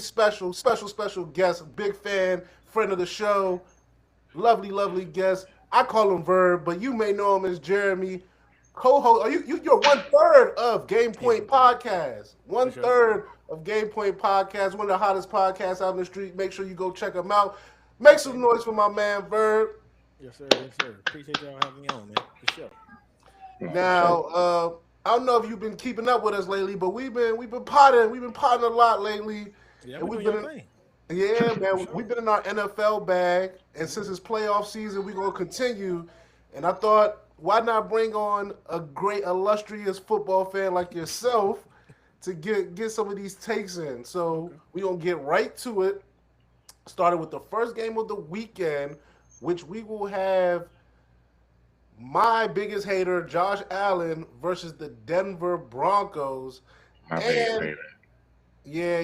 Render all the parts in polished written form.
special guest, big fan, friend of the show, lovely guest. I call him Verb, but you may know him as Jeremy. Co-host, you're 1/3 of Game Yeah, Point Podcast. for One sure. third of Game Point Podcast, one of the hottest podcasts out in the street. Make sure you go check them out. Make some Appreciate it. noise for my man Verb. Yes, sir. Yes, sir. Appreciate y'all having me on, man. For sure. For sure. Now, I don't know if you've been keeping up with us lately, but we've been potting a lot lately, Yeah, and we we've doing your been thing. yeah, For man, we've sure. been in our NFL bag, and since it's playoff season, we're gonna continue. And I thought, why not bring on a great, illustrious football fan like yourself to get some of these takes in? So Okay. we're gonna get right to it. Starting with the first game of the weekend, which we will have my biggest hater, Josh Allen, versus the Denver Broncos. My biggest And hater. yeah,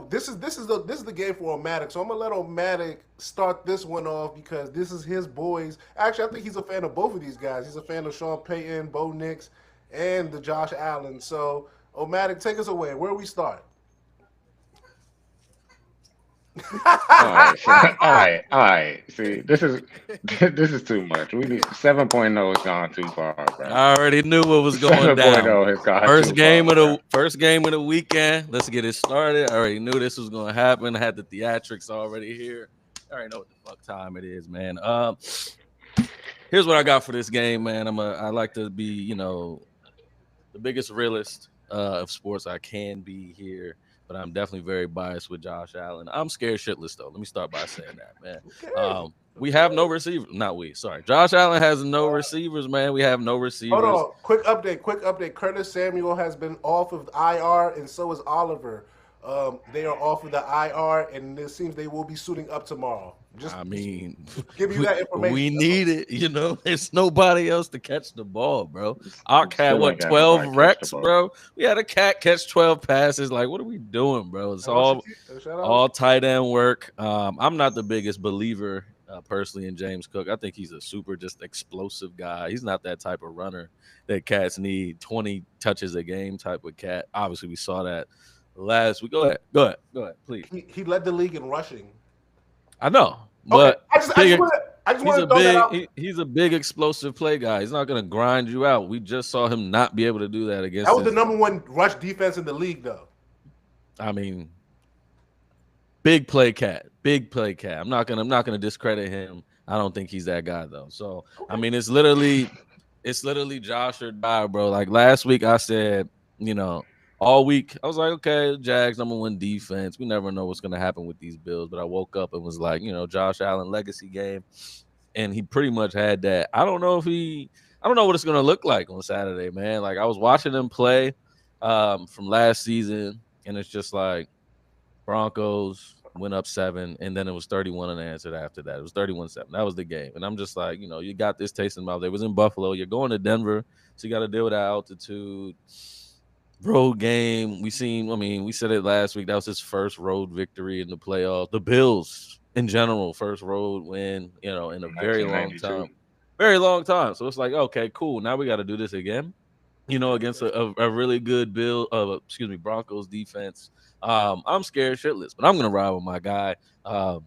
this is the game for Omatic. So I'm gonna let Omatic start this one off because this is his boys. Actually, I think he's a fan of both of these guys. He's a fan of Sean Payton, Bo Nix, and the Josh Allen. So Omatic, take us away. Where we start? All right, so, all right. See, this is this is too much. We need 7.0 has gone too far, bro. I already knew what was going down. 7.0 has gone too far, bro. First game of the weekend. Let's get it started. I already knew this was going to happen. I had the theatrics already here. I already know what the fuck time it is, man. Here's what I got for this game, man. I like to be, the biggest realist of sports I can be here, but I'm definitely very biased with Josh Allen. I'm scared shitless though. Let me start by saying that, man. Okay. We have no receivers. Not we. Sorry, Josh Allen has no receivers, man. We have no Hold receivers. on. Quick update. Curtis Samuel has been off of IR, and so is Oliver. They are off of the IR, and it seems they will be suiting up tomorrow. Just I mean, give you we, that information. we need it. There's nobody else to catch the ball, bro. Ark had Still what ain't got 12 nobody catch the recs, ball. bro. We had a cat catch 12 passes. Like, what are we doing, bro? It's Shout out. all tight end work. I'm not the biggest believer personally in James Cook. I think he's a super just explosive guy. He's not that type of runner that cats need. 20 touches a game type of cat. Obviously, we saw that last week. Go ahead, please. He led the league in rushing. I know, Okay, but I just he's want a to throw that big out. he's a big explosive play guy. He's not gonna grind you out. We just saw him not be able to do that That against was the his. number one rush defense in the league, though. I mean, big play cat, big play cat. I'm not gonna discredit him. I don't think he's that guy though. So I Okay. mean, it's literally Josh or die, bro. Like last week, I said, you know, all week I was like, okay, Jags number one defense. We never know what's gonna happen with these Bills, but I woke up and was like, Josh Allen legacy game, and he pretty much had that. I don't know what it's gonna look like on Saturday, man. Like I was watching him play from last season, and it's just like Broncos went up 7, and then it was 31 unanswered after that. It was 31-7. That was the game. And I'm just like, you got this taste in the mouth. It was in Buffalo. You're going to Denver, so you got to deal with that altitude. Road game. We said it last week. That was his first road victory in the playoffs. The Bills, in general, first road win, in a very long 1992. time. Very long time. So it's like, okay, cool. Now we got to do this again, against a really good Broncos defense. I'm scared shitless, but I'm gonna ride with my guy. I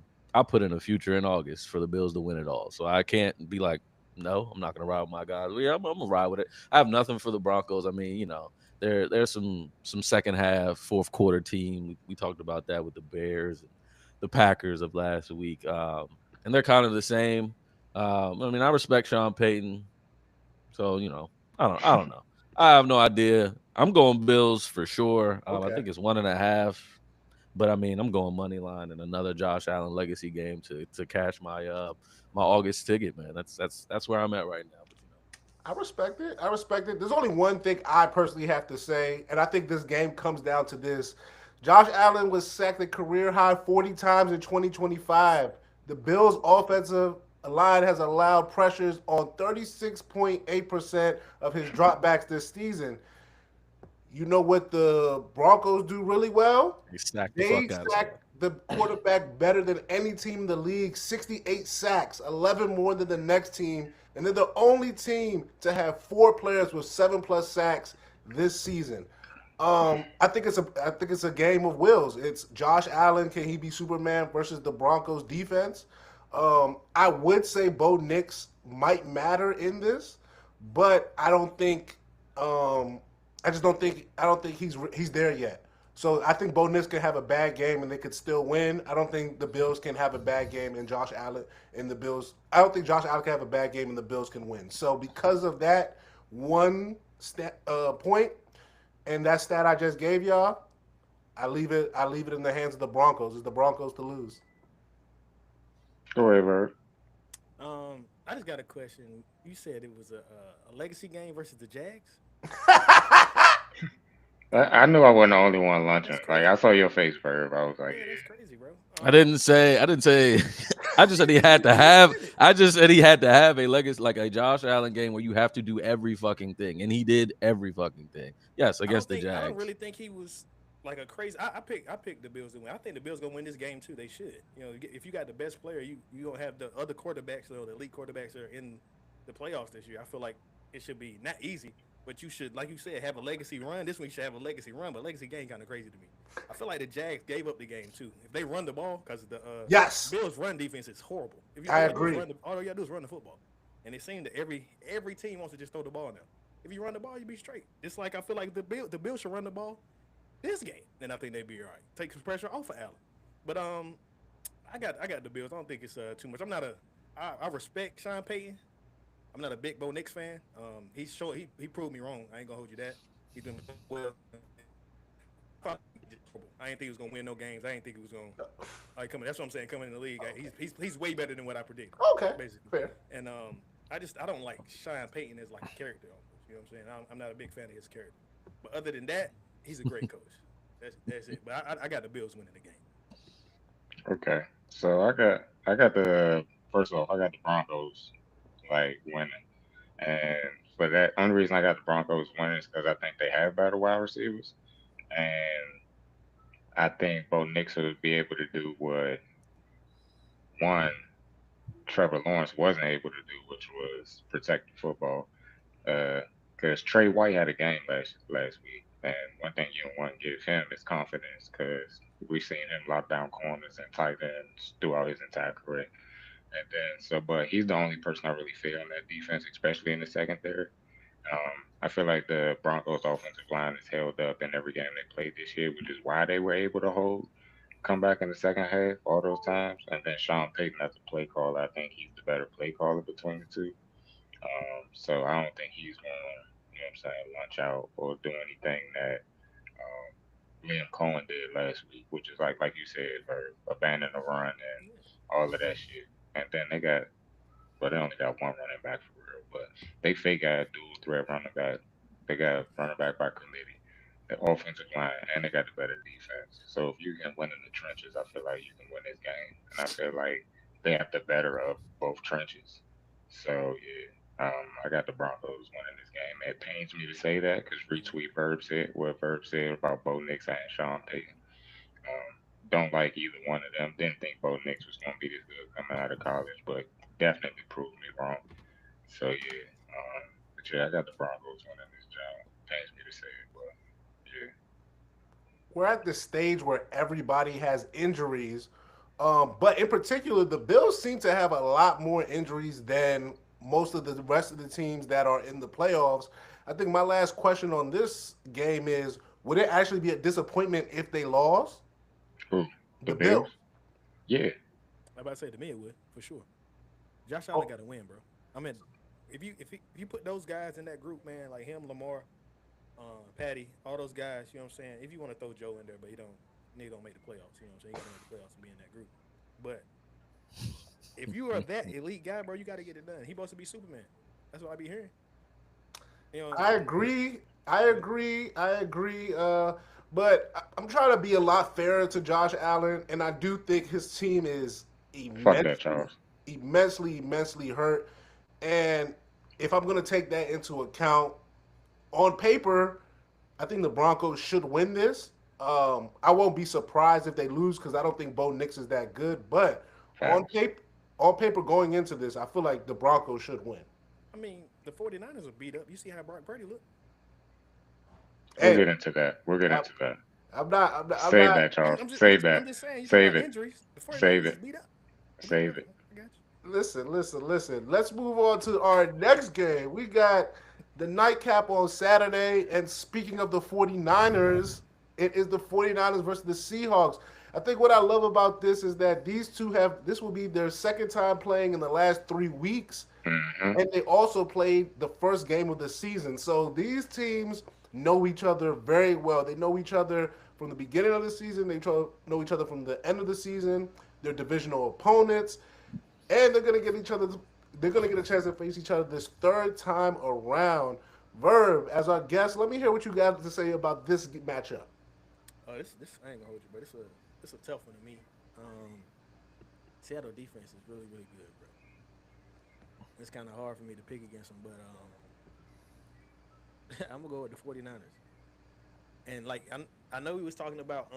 put in a future in August for the Bills to win it all, so I can't be like, no, I'm not gonna ride with my guys. Yeah, I'm gonna ride with it. I have nothing for the Broncos. I mean, there's some second half, fourth quarter team. We talked about that with the Bears and the Packers of last week, and they're kind of the same. I respect Sean Payton, so I don't know. I have no idea. I'm going Bills for sure. I Okay. think it's 1.5. But I'm going money line and another Josh Allen legacy game to cash my August ticket, man. That's where I'm at right now. But I respect it. I respect it. There's only one thing I personally have to say, and I think this game comes down to this. Josh Allen was sacked a career high 40 times in 2025. The Bills' offensive line has allowed pressures on 36.8% of his dropbacks this season. You know what the Broncos do really well? they stacked the They fuck out of sack the quarterback better than any team in the league. 68 sacks, 11 more than the next team. And they're the only team to have 4 players with 7+ sacks this season. I think it's a game of wills. It's Josh Allen. Can he be Superman versus the Broncos defense? I would say Bo Nix might matter in this, but I don't think. I just don't think. I don't think he's there yet. So I think Bo Nix can have a bad game and they could still win. I don't think the Bills can have a bad game and Josh Allen and the Bills. I don't think Josh Allen can have a bad game and the Bills can win. So because of that one point and that stat I just gave y'all, I leave it in the hands of the Broncos. It's the Broncos to lose. Go ahead, Bird. I just got a question. You said it was a legacy game versus the Jags. I knew I wasn't the only one lunching. That's Like crazy. I saw your face, Bird. I was like, Yeah, that's crazy, bro. I didn't say. I just said he had to have. I just said he had to have a legacy, like a Josh Allen game where you have to do every fucking thing, and he did every fucking thing. Yes, against the I Jags. don't really think he was like a crazy. I picked the Bills to win. I think the Bills gonna win this game too. They should. You know, if you got the best player, you don't have the other quarterbacks or the elite quarterbacks that are in the playoffs this year. I feel like it should be not easy, but you should, like you said, have a legacy run. This one you should have a legacy run, but legacy game kind of crazy to me. I feel like the Jags gave up the game too. If they run the ball, because the Yes, Bills' run defense is horrible. If I all you do is agree. all you gotta do is run the football, and it seems that every team wants to just throw the ball now. If you run the ball, you be straight. It's like I feel like the Bills should run the ball this game, then I think they'd be all right. Take some pressure off of Allen. But I got the Bills. I don't think it's too much. I respect Sean Payton. I'm not a big Bo Nix fan. He proved me wrong. I ain't gonna hold you that. He's been well. I didn't think he was gonna win no games. I didn't think he was gonna coming. That's what I'm saying. Coming in the league, he's way better than what I predicted. Okay, Basically. fair. And I don't like Sean Payton as like a character. Almost, you know what I'm saying? I'm not a big fan of his character. But other than that, he's a great coach. That's it. But I got the Bills winning the game. okay. So I got the first off, I got the Broncos like winning, and for that, only reason I got the Broncos winning is because I think they have better wide receivers, and I think Bo Nix would be able to do what one Trevor Lawrence wasn't able to do, which was protect the football. Because Trey White had a game last week, and one thing you don't want to give him is confidence, because we've seen him lock down corners and tight ends throughout his entire career. And then but he's the only person I really fear on that defense, especially in the secondary. I feel like the Broncos offensive line is held up in every game they played this year, which is why they were able to come back in the second half all those times. And then Sean Payton as a play caller, I think he's the better play caller between the two. So I don't think he's going to, you know what I'm saying, launch out or do anything that Liam Cohen did last week, which is like you said, or abandon the run and all of that shit. And then they only got one running back for real, but they fake out dual threat running back. They got running back by committee, the offensive line, and they got the better defense. So if you can win in the trenches, I feel like you can win this game. And I feel like they have the better of both trenches. So yeah, I got the Broncos winning this game. It pains me to say that because retweet Verb said what Verb said about Bo Nix and Sean Payton. Don't like either one of them. Didn't think Bo Nix was going to be this good coming out of college, but definitely proved me wrong. So yeah, but yeah, I got the Broncos winning this job. Pains me to say it, but yeah. We're at the stage where everybody has injuries, but in particular, the Bills seem to have a lot more injuries than most of the rest of the teams that are in the playoffs. I think my last question on this game is: would it actually be a disappointment if they lost? Who? The The Bills. Bills? Yeah. I'm about to say to me it would for sure. Josh Oh, Allen got to win, bro. I mean, if you put those guys in that group, man, like him, Lamar, Patty, all those guys, you know what I'm saying? If you want to throw Joe in there, but nigga don't make the playoffs, you know what I'm saying? He don't make the playoffs and be in that group. But if you are that elite guy, bro, you got to get it done. He supposed to be Superman. That's what I be hearing. You know, I agree. I agree. I agree. But I'm trying to be a lot fairer to Josh Allen, and I do think his team is Fuck that, immensely, Charles. immensely hurt. And if I'm going to take that into account, on paper, I think the Broncos should win this. I won't be surprised if they lose because I don't think Bo Nix is that good. But on Facts. paper, on paper going into this, I feel like the Broncos should win. I mean, the 49ers are beat up. You see how Brock Purdy look? We'll Hey, get into that. We'll get I, into that. I'm not. I'm Save not. that, Charles. I'm just, I'm Save just, that. I'm just saying, you talk Save about it. injuries. The 49ers Save is it. beat up. Save it. I got you. Listen. Let's move on to our next game. We got the nightcap on Saturday. And speaking of the 49ers, it is the 49ers versus the Seahawks. I think what I love about this is that these two this will be their second time playing in the last 3 weeks. Hmm. And they also played the first game of the season. So these teams know each other very well. They know each other from the beginning of the season. They know each other from the end of the season. They're divisional opponents, and they're gonna get each other. They're gonna get a chance to face each other this third time around. Verb, as our guest, let me hear what you got to say about this matchup. This I ain't gonna hold you, but it's a tough one to me. Um, Seattle defense is really really good, bro. It's kind of hard for me to pick against them, but I'm gonna go with the 49ers. And like I know we was talking about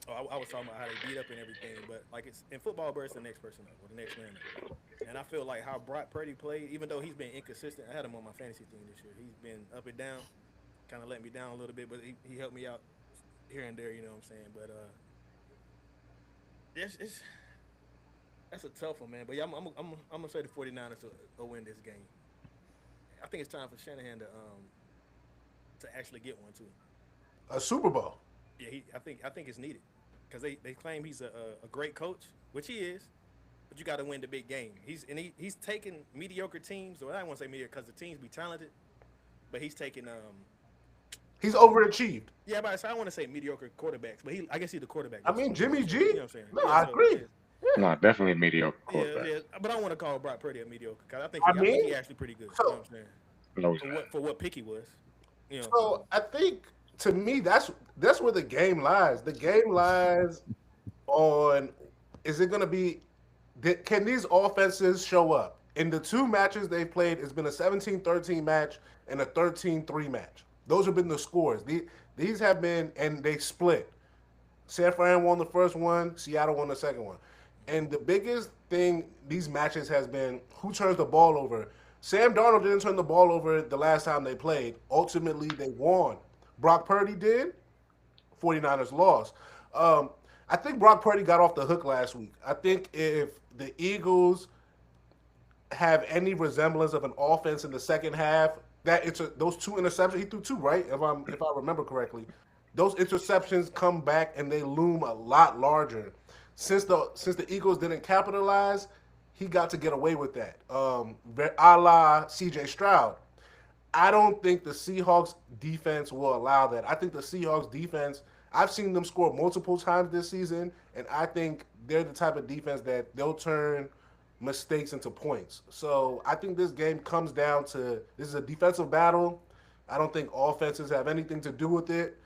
I was talking about how they beat up and everything, but like it's in football, bro, it's the next person up or the next man up. And I feel like how Brock Purdy played, even though he's been inconsistent. I had him on my fantasy team this year. He's been up and down, kind of let me down a little bit, but he helped me out here and there. You know what I'm saying? But it's that's a tough one, man. But yeah, I'm gonna say the 49ers will win this game. I think it's time for Shanahan to actually get one too. A Super Bowl. Yeah, I think it's needed because they claim he's a great coach, which he is. But you got to win the big game. He's taking mediocre teams, or I don't want to say mediocre because the teams be talented, but he's taking He's overachieved. yeah, but I don't want to say mediocre quarterbacks, but I guess he's the quarterback. I mean, Jimmy G. You know what I'm saying? No, Yeah, I so, agree. No, definitely mediocre yeah, quarterback. yeah. But I don't want to call Brock Purdy a mediocre because I I think mean, he actually pretty good. so- You know what I'm saying? No, he's not. For what pick he was. You know. So I think to me that's where the game lies. The game lies on is it going to be can these offenses show up? In the two matches they've played, it's been a 17-13 match and a 13-3 match. Those have been the scores. These have been, and they split. San Fran won the first one, Seattle won the second one. And the biggest thing these matches has been who turns the ball over. Sam Darnold didn't turn the ball over the last time they played. Ultimately, they won. Brock Purdy did. 49ers lost. I think Brock Purdy got off the hook last week. I think if the Eagles have any resemblance of an offense in the second half, those two interceptions he threw two, right? If I remember correctly, those interceptions come back and they loom a lot larger. Since the Eagles didn't capitalize, he got to get away with that. A la C.J. Stroud. I don't think the Seahawks defense will allow that. I think the Seahawks defense, I've seen them score multiple times this season, and I think they're the type of defense that they'll turn mistakes into points. So I think this game comes down to this is a defensive battle. I don't think offenses have anything to do with it.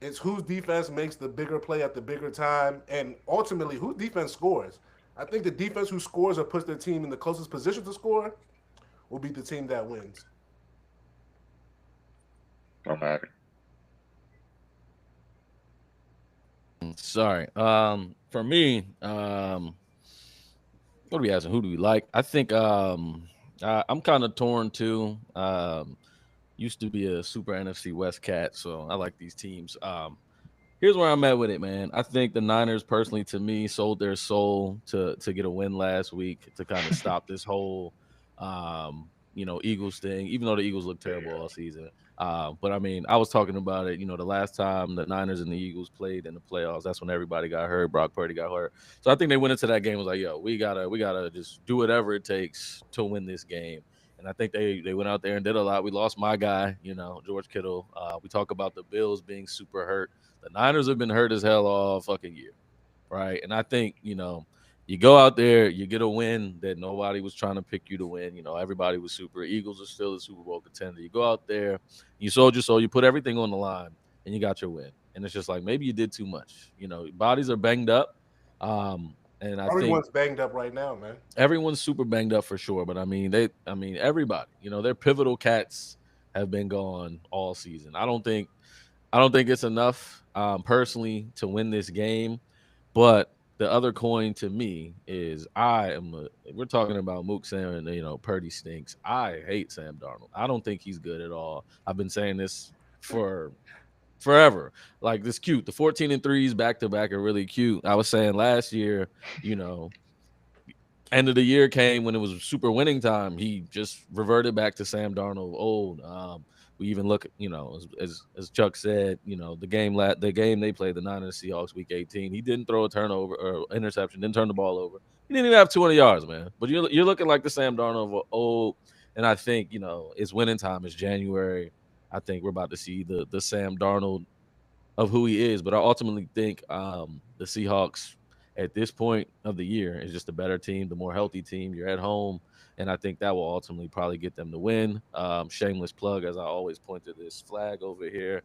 It's whose defense makes the bigger play at the bigger time, and ultimately whose defense scores. I think the defense who scores or puts their team in the closest position to score will be the team that wins. Don't matter. Sorry. For me, what do we asking? Who do we like? I think I'm kind of torn too. Used to be a super NFC West cat, so I like these teams. Here's where I'm at with it, man. I think the Niners, personally, to me, sold their soul to get a win last week to kind of stop this whole, Eagles thing. Even though the Eagles look terrible all season, but I mean, I was talking about it. The last time the Niners and the Eagles played in the playoffs, that's when everybody got hurt. Brock Purdy got hurt, so I think they went into that game was like, "Yo, we gotta just do whatever it takes to win this game." And I think they went out there and did a lot. We lost my guy, George Kittle. We talk about the Bills being super hurt. The Niners have been hurt as hell all fucking year, right? And I think, you go out there, you get a win that nobody was trying to pick you to win. Everybody was super. Eagles are still a Super Bowl contender. You go out there, you sold your soul, you put everything on the line, and you got your win. And it's just like maybe you did too much. Bodies are banged up. And Everyone's banged up right now, man. Everyone's super banged up for sure. But I mean, everybody, their pivotal cats have been gone all season. I don't think it's enough personally to win this game. But the other coin to me is we're talking about Mook saying, Purdy stinks. I hate Sam Darnold. I don't think he's good at all. I've been saying this for forever. Like this cute. The 14 and 3s back to back are really cute. I was saying last year, you know, end of the year came when it was super winning time. He just reverted back to Sam Darnold old. We even look, you know, as Chuck said, you know, the game they played, the Niners Seahawks week 18. He didn't throw a turnover or interception, didn't turn the ball over. He didn't even have 200 yards, man. But you're looking like the Sam Darnold of old. And I think, you know, it's winning time. It's January. I think we're about to see the Sam Darnold of who he is. But I ultimately think the Seahawks at this point of the year is just a better team, the more healthy team. You're at home, and I think that will ultimately probably get them to win. Shameless plug, as I always point to this flag over here.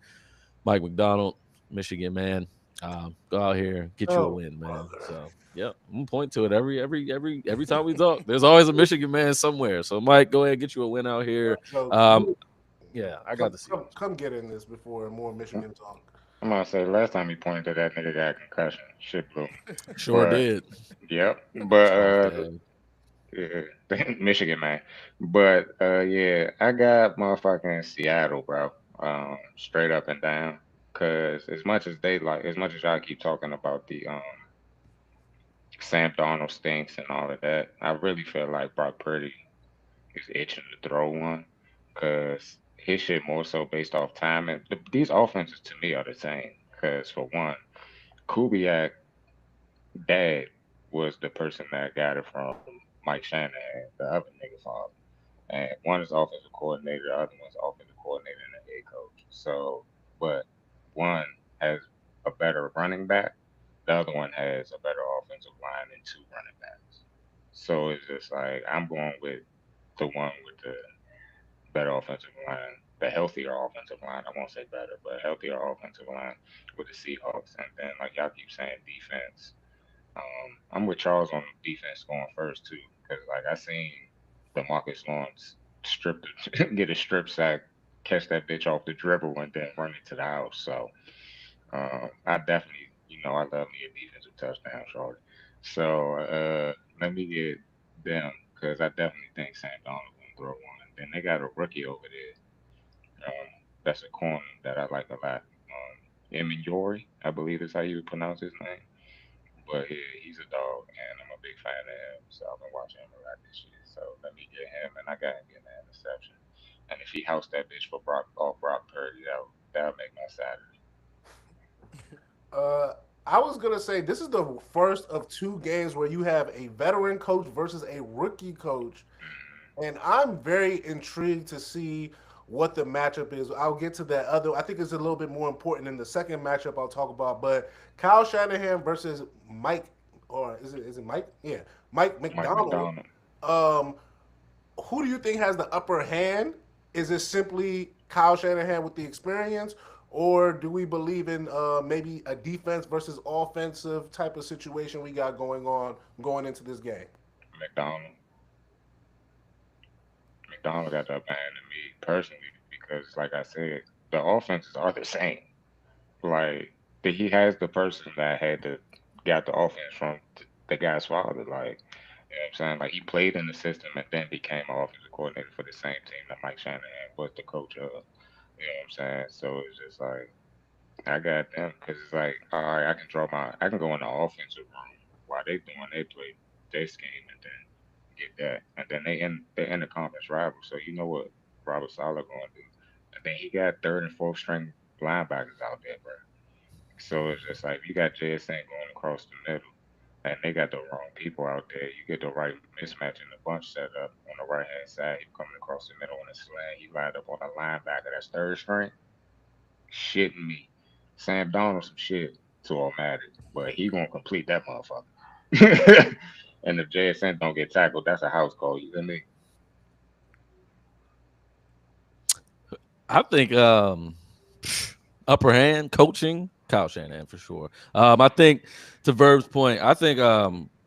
Mike McDonald, Michigan man. Go out here, get you a win, man. So yeah, I'm gonna point to it every time we talk. There's always a Michigan man somewhere. So Mike, go ahead, get you a win out here. Yeah, I got to see. Come get in this before more Michigan talk. I'm gonna say last time he pointed to that nigga got a concussion. Shit blew. Sure But did. yep. But Okay. yeah, Michigan man. But yeah, I got motherfucking Seattle, bro. Straight up and down. Cause as much as y'all keep talking about the Sam Darnold stinks and all of that, I really feel like Brock Purdy is itching to throw one. Cause his shit more so based off timing. These offenses to me are the same. Cause for one, Kubiak dad was the person that got it from Mike Shanahan, the other nigga father. And one is offensive coordinator, the other one's offensive coordinator and a head coach. So, but one has a better running back, the other one has a better offensive line and two running backs. So it's just like I'm going with the one with the better offensive line, the healthier offensive line. I won't say better, but healthier offensive line with the Seahawks. And then, like y'all keep saying, defense. I'm with Charles on defense going first too, because like I seen the Marcus Lawrence get a strip sack, catch that bitch off the dribble, and then run it to the house. So I definitely, I love me a defensive touchdown, Charlie. So let me get them because I definitely think Sam Donald gonna throw one. Then they got a rookie over there. That's a corner that I like a lot. Emin, I believe is how you would pronounce his name. But yeah, he's a dog, and I'm a big fan of him. So I've been watching him a lot this year. So let me get him, and I got him getting that interception. And if he housed that bitch for Brock Purdy, that'll make my Saturday. Uh, I was gonna say this is the first of two games where you have a veteran coach versus a rookie coach, and I'm very intrigued to see what the matchup is. I'll get to that other. I think it's a little bit more important in the second matchup I'll talk about. But Kyle Shanahan versus Mike, or is it Mike? Yeah, Mike Mike McDonald. McDonald. Um, who do you think has the upper hand? Is it simply Kyle Shanahan with the experience, or do we believe in maybe a defense versus offensive type of situation we got going into this game? McDonald. McDonald got the upper hand to me personally because, like I said, the offenses are the same. Like he has the person that had to got the offense from the guy's father. Like you know what I'm saying? Like he played in the system and then became an offensive coordinator for the same team that Mike Shanahan was the coach of. You know what I'm saying? So it's just like I got them because it's like all right, I can go in the offensive room while they play their scheme and then get that, and then they in the conference rival. So you know what Robert Sala going to do, and then he got third and fourth string linebackers out there, bro. So it's just like you got JSN going across the middle, and they got the wrong people out there. You get the right mismatch in the bunch set up on the right hand side. He coming across the middle on a slant. He lined up on a linebacker that's third string. Shitting me. Sam Donald some shit to O'Malley, but he gonna complete that motherfucker. And if JSN don't get tackled, that's a house call. You feel me? I think upper hand coaching, Kyle Shanahan for sure. I think to Verb's point, I think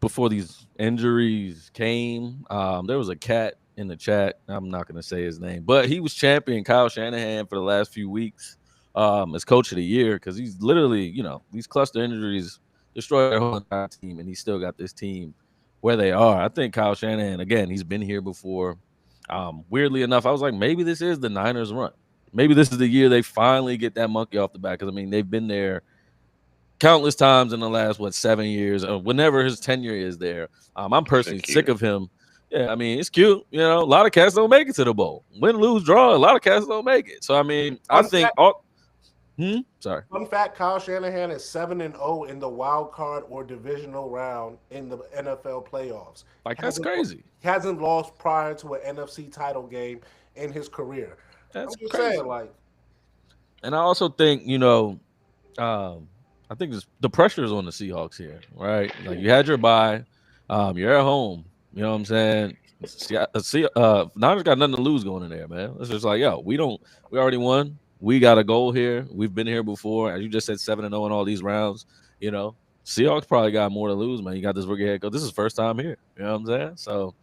before these injuries came, there was a cat in the chat. I'm not going to say his name, but he was championing Kyle Shanahan for the last few weeks as coach of the year because he's literally, these cluster injuries destroyed their whole entire team, and he still got this team where they are. I think Kyle Shanahan, again, he's been here before. Weirdly enough, I was like, maybe this is the Niners run. maybe this is the year they finally get that monkey off the back. Because I mean, they've been there countless times in the last 7 years, or whenever his tenure is there. I'm personally sick of him. Yeah, I mean, it's cute. You know, a lot of cats don't make it to the bowl. Win, lose, draw. A lot of cats don't make it. So I mean, I think. Sorry. Fun fact: Kyle Shanahan is 7-0 in the wild card or divisional round in the NFL playoffs. Like that's crazy. He hasn't lost prior to an NFC title game in his career. That's I'm just crazy. saying, like. And I also think I think the pressure is on the Seahawks here, right? Like you had your bye, you're at home. You know what I'm saying? Niners got nothing to lose going in there, man. It's just like, yo, we already won. We got a goal here. We've been here before. As you just said, 7-0 in all these rounds. You know, Seahawks probably got more to lose, man. You got this rookie head coach. This is first time here. You know what I'm saying? So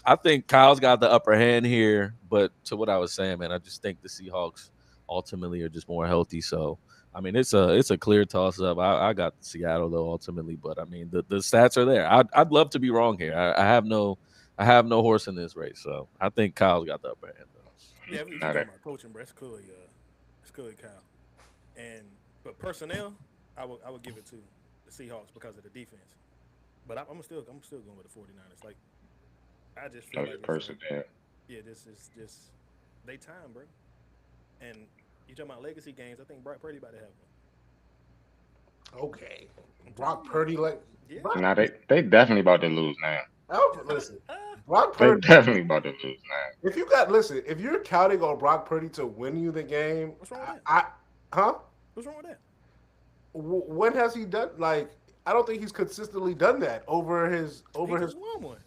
I think Kyle's got the upper hand here. But to what I was saying, man, I just think the Seahawks ultimately are just more healthy. So I mean, it's a clear toss up. I got Seattle though ultimately, but I mean the stats are there. I'd love to be wrong here. I have no horse in this race, so I think Kyle's got the upper hand. Though. Yeah, we talking about coaching, bro. It's cool, Kyle. But personnel, I would give it to the Seahawks because of the defense. But I'm still going with the 49ers. Like I just feel like personnel. Yeah, this is just they time, bro. And you talking about legacy games? I think Brock Purdy about to have one. Okay, Brock Purdy, like yeah. Now they definitely about to lose now. Listen, Brock Purdy they definitely about to lose now. If you're counting on Brock Purdy to win you the game, what's wrong with that? What's wrong with that? When has he done? Like, I don't think he's consistently done that over his. Won one.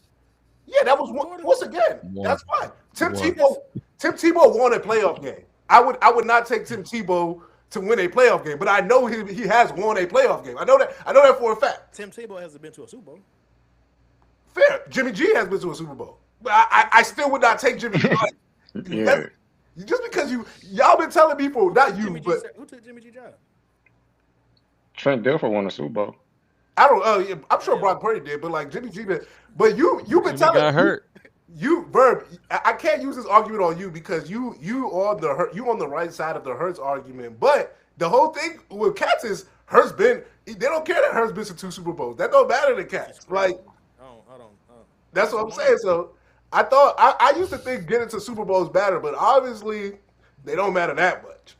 Yeah, that was one. Once again, that's fine. Tim Tebow won a playoff game. I would not take Tim Tebow to win a playoff game, but I know he has won a playoff game. I know that for a fact. Tim Tebow hasn't been to a Super Bowl. Fair. Jimmy G has been to a Super Bowl, but I still would not take Jimmy G. Yeah. Just because y'all been telling me for not you, Jimmy but who took Jimmy G job? Trent Dilfer won a Super Bowl. I don't. I'm sure Brock Purdy did, but like Jimmy G did. But you've been telling got hurt. Verb, I can't use this argument on you because you on the right side of the Hurts argument. But the whole thing with Cats is Hurts they don't care that Hurts been to 2 Super Bowls. That don't matter to Cats. Like, that's what I'm saying. So I thought I used to think getting to Super Bowls matter, but obviously they don't matter that much.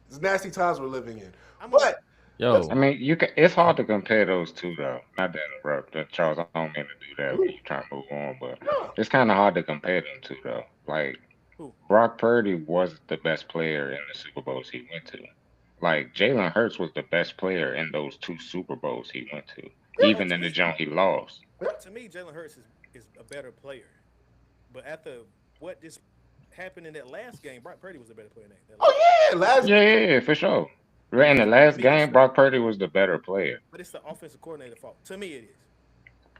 It's nasty times we're living in. But I mean, it's hard to compare those two though. Not to interrupt, Charles. I don't mean to do that when you try to move on, but it's kind of hard to compare them two though. Like Brock Purdy was the best player in the Super Bowls he went to. Like Jalen Hurts was the best player in those 2 Super Bowls he went to, even in the jump he lost. To me, Jalen Hurts is a better player, but after what just happened in that last game, Brock Purdy was a better player than that. Yeah, for sure. In the last game, Brock Purdy was the better player. But it's the offensive coordinator fault. To me, it is.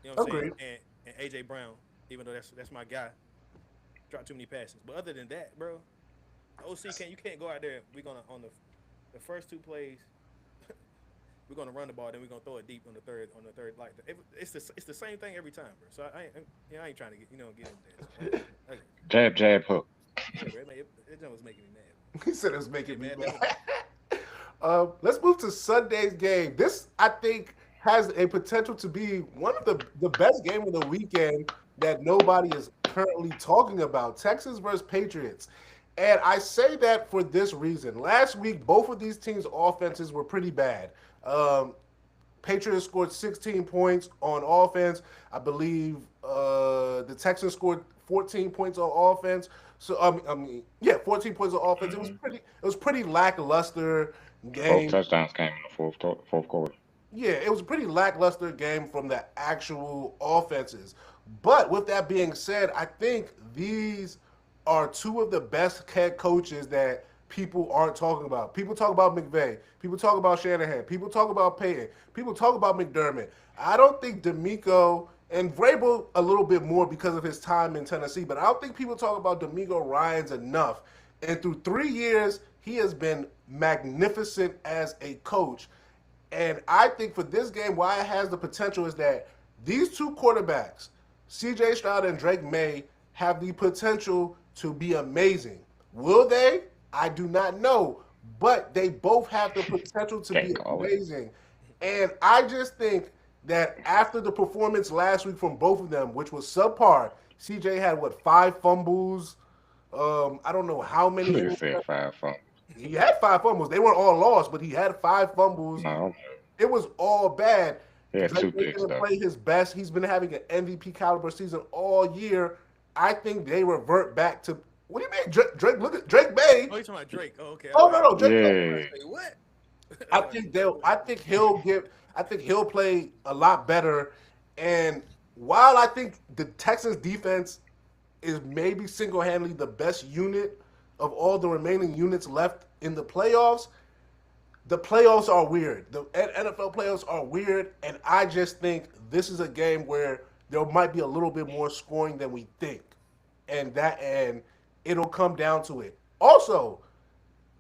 You know what I'm saying? And AJ Brown, even though that's my guy, dropped too many passes. But other than that, bro, OC you can't go out there. We're gonna on the first 2 plays. We're gonna run the ball, then we're gonna throw it deep on the third. Like it's the same thing every time, bro. So I ain't trying to get in there. Jab, hook. It was making me mad. He said it was making me mad. Let's move to Sunday's game. This, I think, has a potential to be one of the best game of the weekend that nobody is currently talking about. Texans versus Patriots. And I say that for this reason. Last week, both of these teams' offenses were pretty bad. Patriots scored 16 points on offense. I believe the Texans scored 14 points on offense. So 14 points on offense. It was pretty lackluster game. Both touchdowns came in the fourth quarter. Yeah, it was a pretty lackluster game from the actual offenses. But with that being said, I think these are 2 of the best head coaches that people aren't talking about. People talk about McVay. People talk about Shanahan. People talk about Payton. People talk about McDermott. I don't think DeMeco and Vrabel a little bit more because of his time in Tennessee, but I don't think people talk about DeMeco Ryans enough. And through 3 years, he has been magnificent as a coach. And I think for this game, why it has the potential is that these 2 quarterbacks, C.J. Stroud and Drake May, have the potential to be amazing. Will they? I do not know. But they both have the potential to Can't be call it. amazing. And I just think that after the performance last week from both of them, which was subpar, CJ had what, 5 fumbles? I don't know how many. Nigga said 5 fumbles. He had 5 fumbles. They weren't all lost, but he had 5 fumbles. No, It was all bad. he had 2 Drake picks didn't though. play his best. He's been having an MVP caliber season all year. I think they revert back to what do you mean, Drake? Look at Drake May. Oh, you talking about Drake? Oh, okay. Oh no, Drake. Yeah, Say what? I think they'll. I think he'll give. I think he'll play a lot better. And while I think the Texans defense is maybe single-handedly the best unit of all the remaining units left in the playoffs are weird. The NFL playoffs are weird, and I just think this is a game where there might be a little bit more scoring than we think, and it'll come down to it. Also,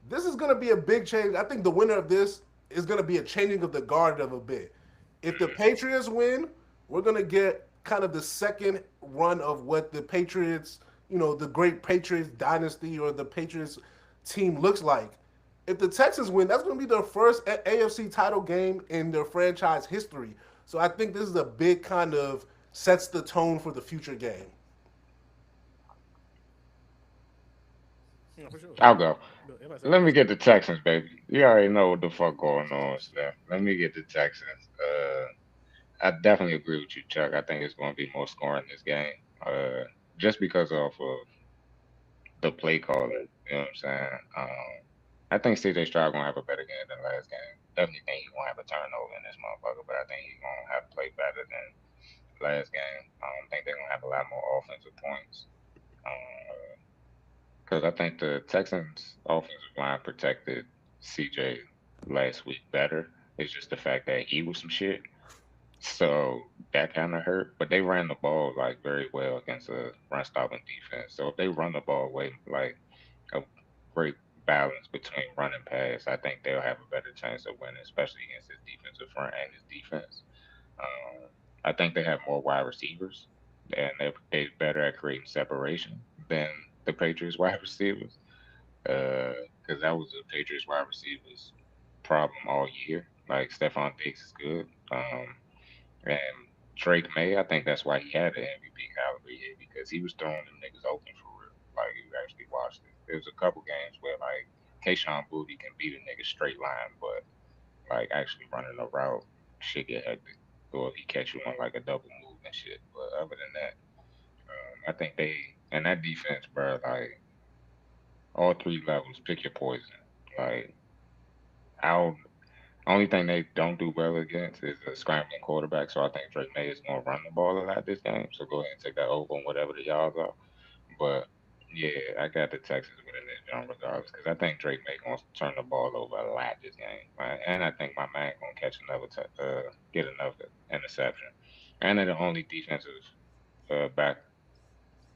this is going to be a big change. I think the winner of this is going to be a changing of the guard of a bit. If the Patriots win, we're going to get kind of the second run of what the Patriots, the great Patriots dynasty or the Patriots team looks like. If the Texans win, that's going to be their first AFC title game in their franchise history. So I think this is a big kind of sets the tone for the future game. No, for sure. I'll go. Everybody say Let me get the Texans, baby. You already know what the fuck going on, Steph. Let me get the Texans. I definitely agree with you, Chuck. I think it's going to be more scoring this game. Just because of the play caller. You know what I'm saying? I think CJ Stroud gonna have a better game than last game. Definitely think he's gonna have a turnover in this motherfucker, but I think he's gonna have to play better than last game. I don't think they're gonna have a lot more offensive points. Because I think the Texans' offensive line protected CJ last week better. It's just the fact that he was some shit. So that kind of hurt. But they ran the ball like very well against a run stopping defense. So if they run the ball away like a great balance between run and pass, I think they'll have a better chance of winning, especially against his defensive front and his defense. I think they have more wide receivers, and they're better at creating separation than the Patriots wide receivers. Because that was the Patriots wide receivers' problem all year. Like Stephon Diggs is good, and Drake May, I think that's why he had an MVP caliber year because he was throwing them niggas open for real. Like you actually watched it. There was a couple games where like Kayshawn Booty can beat a nigga straight line, but like actually running a route, shit get hectic. Or if he catch you on like a double move and shit. But other than that, I think they and that defense, bro, like all 3 levels, pick your poison. Like I only thing they don't do well against is a scrambling quarterback. So I think Drake May is going to run the ball a lot this game. So go ahead and take that over on whatever the yards are. But yeah, I got the Texans winning this game regardless because I think Drake May going to turn the ball over a lot this game. Right? And I think my man going to catch get another interception. And they're the only defensive back,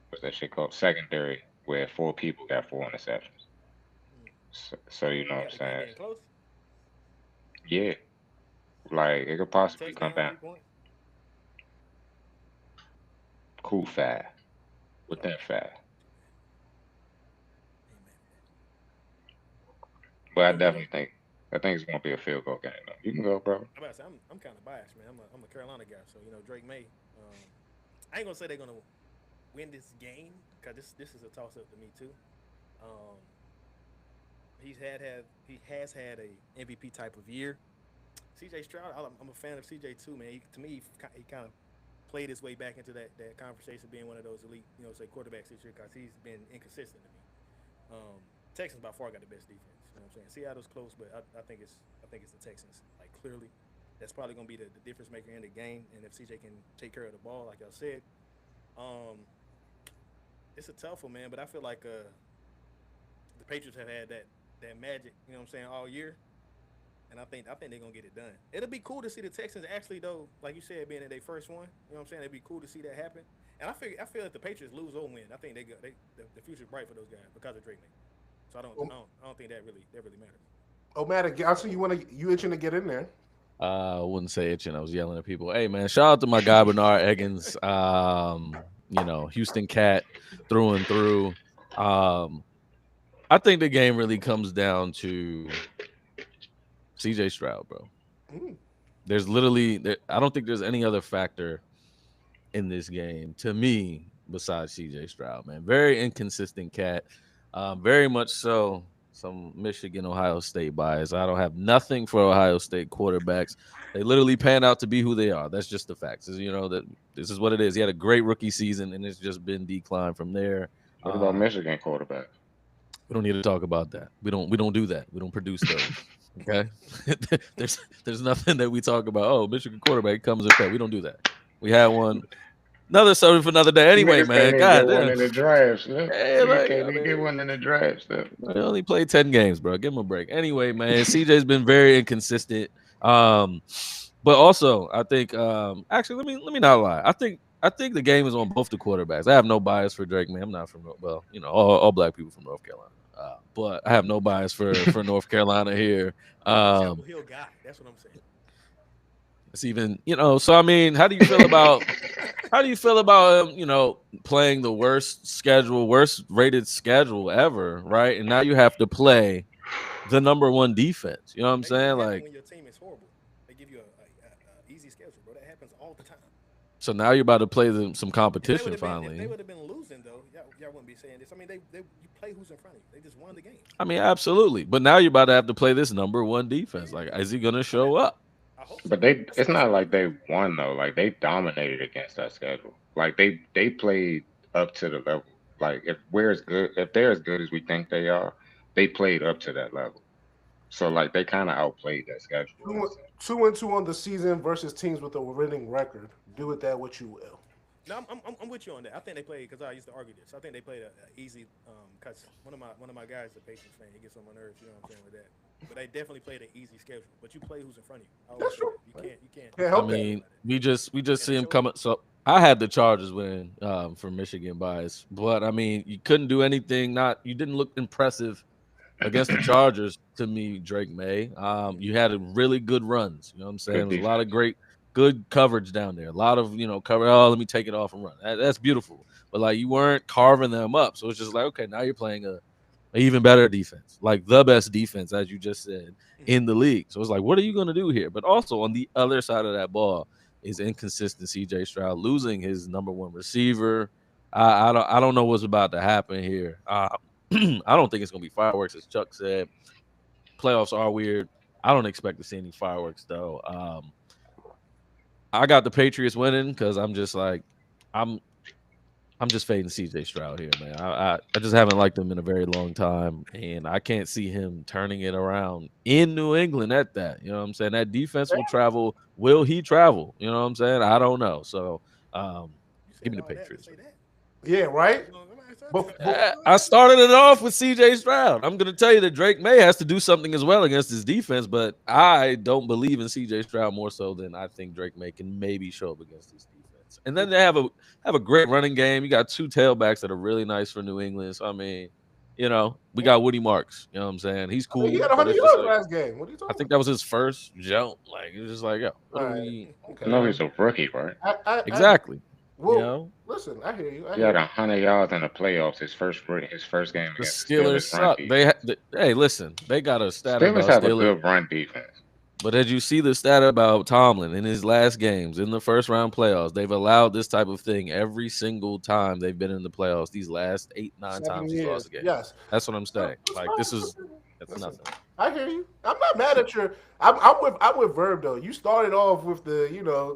what's that shit called? Secondary, where 4 people got 4 interceptions. So you know what I'm the game saying? getting close. Yeah, like it could possibly come Touchdown, down 3 point. cool fast with that fast. Amen. But So, I think it's gonna be a field goal game though. You can go, bro. I'm about to say I'm kind of biased, man. I'm a Carolina guy, so Drake May. I ain't gonna say they're gonna win this game because this is a toss up to me too. Um, he has had a MVP type of year. CJ Stroud, I'm a fan of CJ too, man. To me, he kind of played his way back into that conversation, being one of those elite, say quarterbacks this year because he's been inconsistent to me. Texans by far got the best defense. You know what I'm saying? Seattle's close, but I think it's the Texans. Like clearly, that's probably gonna be the difference maker in the game. And if CJ can take care of the ball, like y'all said, um, it's a tough one, man. But I feel like the Patriots have had that magic, all year. And I think they're gonna get it done. It'll be cool to see the Texans actually though, like you said, being in their first one. You know what I'm saying? It'd be cool to see that happen. And I feel like the Patriots lose or win, I think the future's bright for those guys because of Drake May. So I don't think that really matters. Oh, Matt, I see you itching to get in there. I wouldn't say itching. I was yelling at people. Hey man, shout out to my guy Bernard Eggins. Houston Cat through and through. I think the game really comes down to CJ Stroud, bro. Mm. There's literally, I don't think there's any other factor in this game to me besides CJ Stroud, man. Very inconsistent cat. Very much so some Michigan, Ohio State bias. I don't have nothing for Ohio State quarterbacks. They literally pan out to be who they are. That's just the facts. You know that this is what it is. He had a great rookie season, and it's just been decline from there. What about Michigan quarterback? We don't need to talk about that. We don't do that. We don't produce those. Okay. there's nothing that we talk about. Oh, Michigan quarterback comes and play. We don't do that. We had one. Another subject for another day. Anyway, Niggas man. can't even God get one damn. in the draft. Hey, like, Can't even get one in the draft. Stuff. I only played 10 games, bro. Give him a break. Anyway, man, CJ's been very inconsistent. But also, I think actually let me not lie. I think the game is on both the quarterbacks. I have no bias for Drake, man. I'm not from all black people from North Carolina. But I have no bias for North Carolina here. Chapel Hill guy. That's what I'm saying. It's even, so I mean, how do you feel about playing the worst rated schedule ever, right? And now you have to play the number one defense. You know what I'm saying? Like, when your team is horrible, they give you a easy schedule, bro. That happens all the time. so now you're about to play some competition finally. If they would have been losing though, y'all wouldn't be saying this. I mean, you play who's in front of you. They just won the game. I mean, absolutely. But now you're about to have to play this number one defense. Like, is he gonna show up? But it's not like they won though. Like they dominated against that schedule. Like they played up to the level. Like if they're as good as we think they are, they played up to that level. So like they kind of outplayed that schedule. 2-2 on the season versus teams with a winning record. Do with that what you will. No, I'm with you on that. I think they played because I used to argue this. I think they played a easy cuts. One of my guys is a Patriots fan. He gets on my nerves. You know what I'm saying with that. But they definitely played an easy schedule. But you play who's in front of you. That's true. You can't. Can't help I mean, we just see him coming. So I had the Chargers win for Michigan bias, but I mean, you couldn't do anything. You didn't look impressive against the Chargers to me, Drake May. You had really good runs. You know what I'm saying? There was a lot of good coverage down there. A lot of cover. Oh, let me take it off and run. That's beautiful. But like you weren't carving them up, so it's just like okay, now you're playing a even better defense, like the best defense, as you just said, in the league. So it's like, what are you going to do here? But also on the other side of that ball is inconsistent CJ Stroud losing his number one receiver. I don't know what's about to happen here. I don't think it's going to be fireworks, as Chuck said. Playoffs are weird. I don't expect to see any fireworks, though. I got the Patriots winning because I'm just like, I'm just fading CJ Stroud here, man. I just haven't liked him in a very long time, and I can't see him turning it around in New England at that. You know what I'm saying? That defense will travel. Will he travel? You know what I'm saying? I don't know. So give me the Patriots. Yeah, right? I started it off with CJ Stroud. I'm going to tell you that Drake May has to do something as well against his defense, but I don't believe in CJ Stroud more so than I think Drake May can maybe show up against his defense. And then they have a great running game. You got two tailbacks that are really nice for New England. So, I mean, we got Woody Marks. You know what I'm saying? He's cool. He had 100 yards last game. What are you talking about? I think that was his first jump. Like, it was just like, yo. No, he's a rookie, right? Exactly. Well, listen, I hear you. He had 100 yards in the playoffs. His first game. The Steelers suck. Hey, listen, they got a stat Steelers about have a good run defense. But did you see the stat about Tomlin in his last games in the first round playoffs? They've allowed this type of thing every single time they've been in the playoffs. These last 8-9 times he's lost a game. Yes, that's what I'm saying. Like that's nothing. I hear you. I'm not mad at your. I'm with Verb though. You started off with the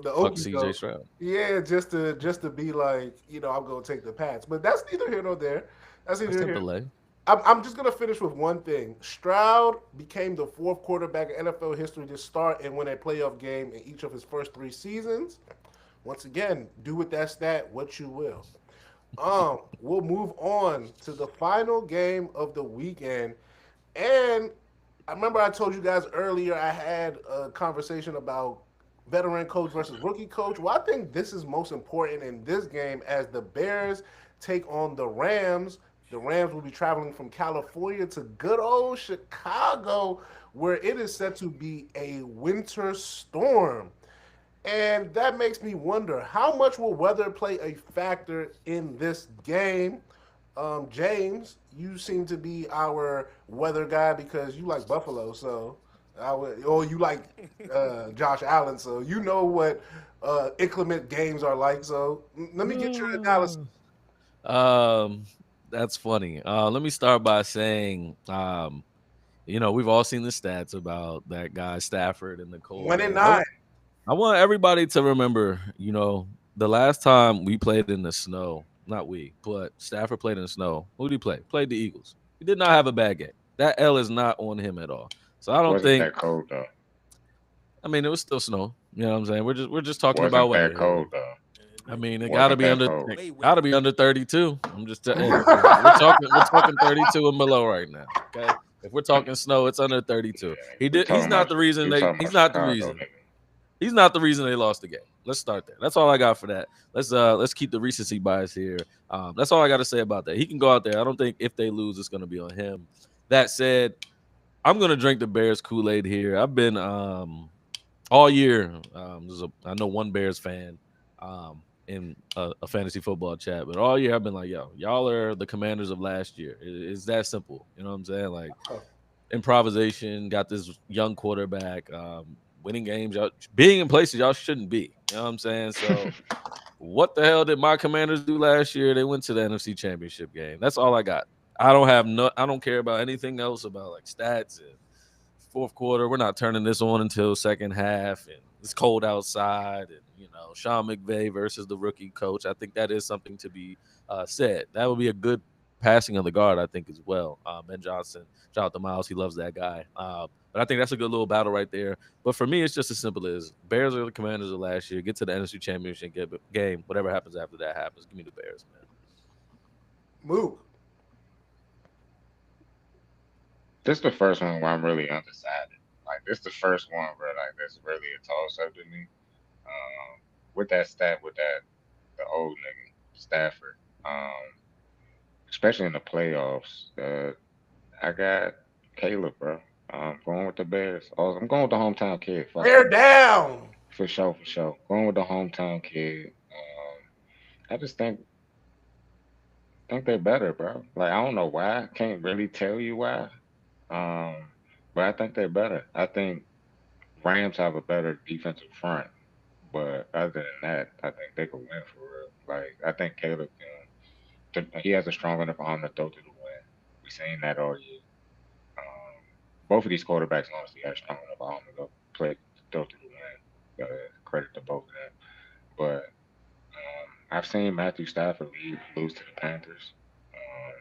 the CJ Stroud. Yeah, just to be like I'm gonna take the Pats, but that's neither here nor there. That's neither here. Delay. I'm just gonna finish with one thing. Stroud became the fourth quarterback in NFL history to start and win a playoff game in each of his first 3 seasons. Once again, do with that stat what you will. We'll move on to the final game of the weekend. And I remember I told you guys earlier I had a conversation about veteran coach versus rookie coach. Well, I think this is most important in this game as the Bears take on the Rams. The Rams will be traveling from California to good old Chicago, where it is set to be a winter storm. And that makes me wonder, how much will weather play a factor in this game? James, you seem to be our weather guy because you like Buffalo, so or you like Josh Allen, so you know what inclement games are like. So let me get your analysis. Um, that's funny. Let me start by saying, we've all seen the stats about that guy Stafford and the cold One and weather. nine. I want everybody to remember, the last time we played in the snow, not we, but Stafford played in the snow. Who did he play? Played the Eagles. He did not have a bad game. That L is not on him at all. So I don't Wasn't think. that cold though? I mean, it was still snow. You know what I'm saying? We're just talking about Wasn't weather that here. cold though? I mean, it Wasn't that cold? Way got to wetter. be under 32. I'm just hey, we're talking 32 and below right now. Okay, if we're talking snow, it's under 32. He We did. He's talking not about the reason you they. talking He's about not the Chicago, reason. nigga. He's not the reason they lost the game. Let's start there. That's all I got for that. Let's keep the recency bias here. That's all I got to say about that. He can go out there. I don't think if they lose, it's going to be on him. That said, I'm going to drink the Bears Kool-Aid here. I've been all year. I know one Bears fan in a fantasy football chat, but all year I've been like, yo, y'all are the Commanders of last year. It's that simple. You know what I'm saying? Like improvisation, got this young quarterback, winning games, y'all being in places y'all shouldn't be. You know what I'm saying? So what the hell did my Commanders do last year? They went to the NFC Championship game. That's all I got. I don't care about anything else about like stats and fourth quarter. We're not turning this on until second half, and it's cold outside. And Sean McVay versus the rookie coach. I think that is something to be said. That would be a good passing of the guard, I think, as well. Ben Johnson, shout out to Miles. He loves that guy. But I think that's a good little battle right there. But for me, it's just as simple as Bears are the Commanders of last year. Get to the NFC Championship game. Whatever happens after that happens. Give me the Bears, man. Move. This the first one where I'm really undecided. Like this the first one where like that's really a toss up to me. With that stat with that the old nigga Stafford. Especially in the playoffs. I got Caleb, bro. Going with the Bears. Oh, I'm going with the hometown kid. Fuck it. Bear down. For sure, for sure. Going with the hometown kid. I just think they're better, bro. Like I don't know why. I can't really tell you why. Um, but I think they're better. I think Rams have a better defensive front. But other than that, I think they could win for real. Like I think Caleb can. He has a strong enough arm to throw to the win. We've seen that all year. Um, both of these quarterbacks honestly have strong enough arm to go play to throw to the win. Credit to both of them. But I've seen Matthew Stafford lose to the Panthers. Um,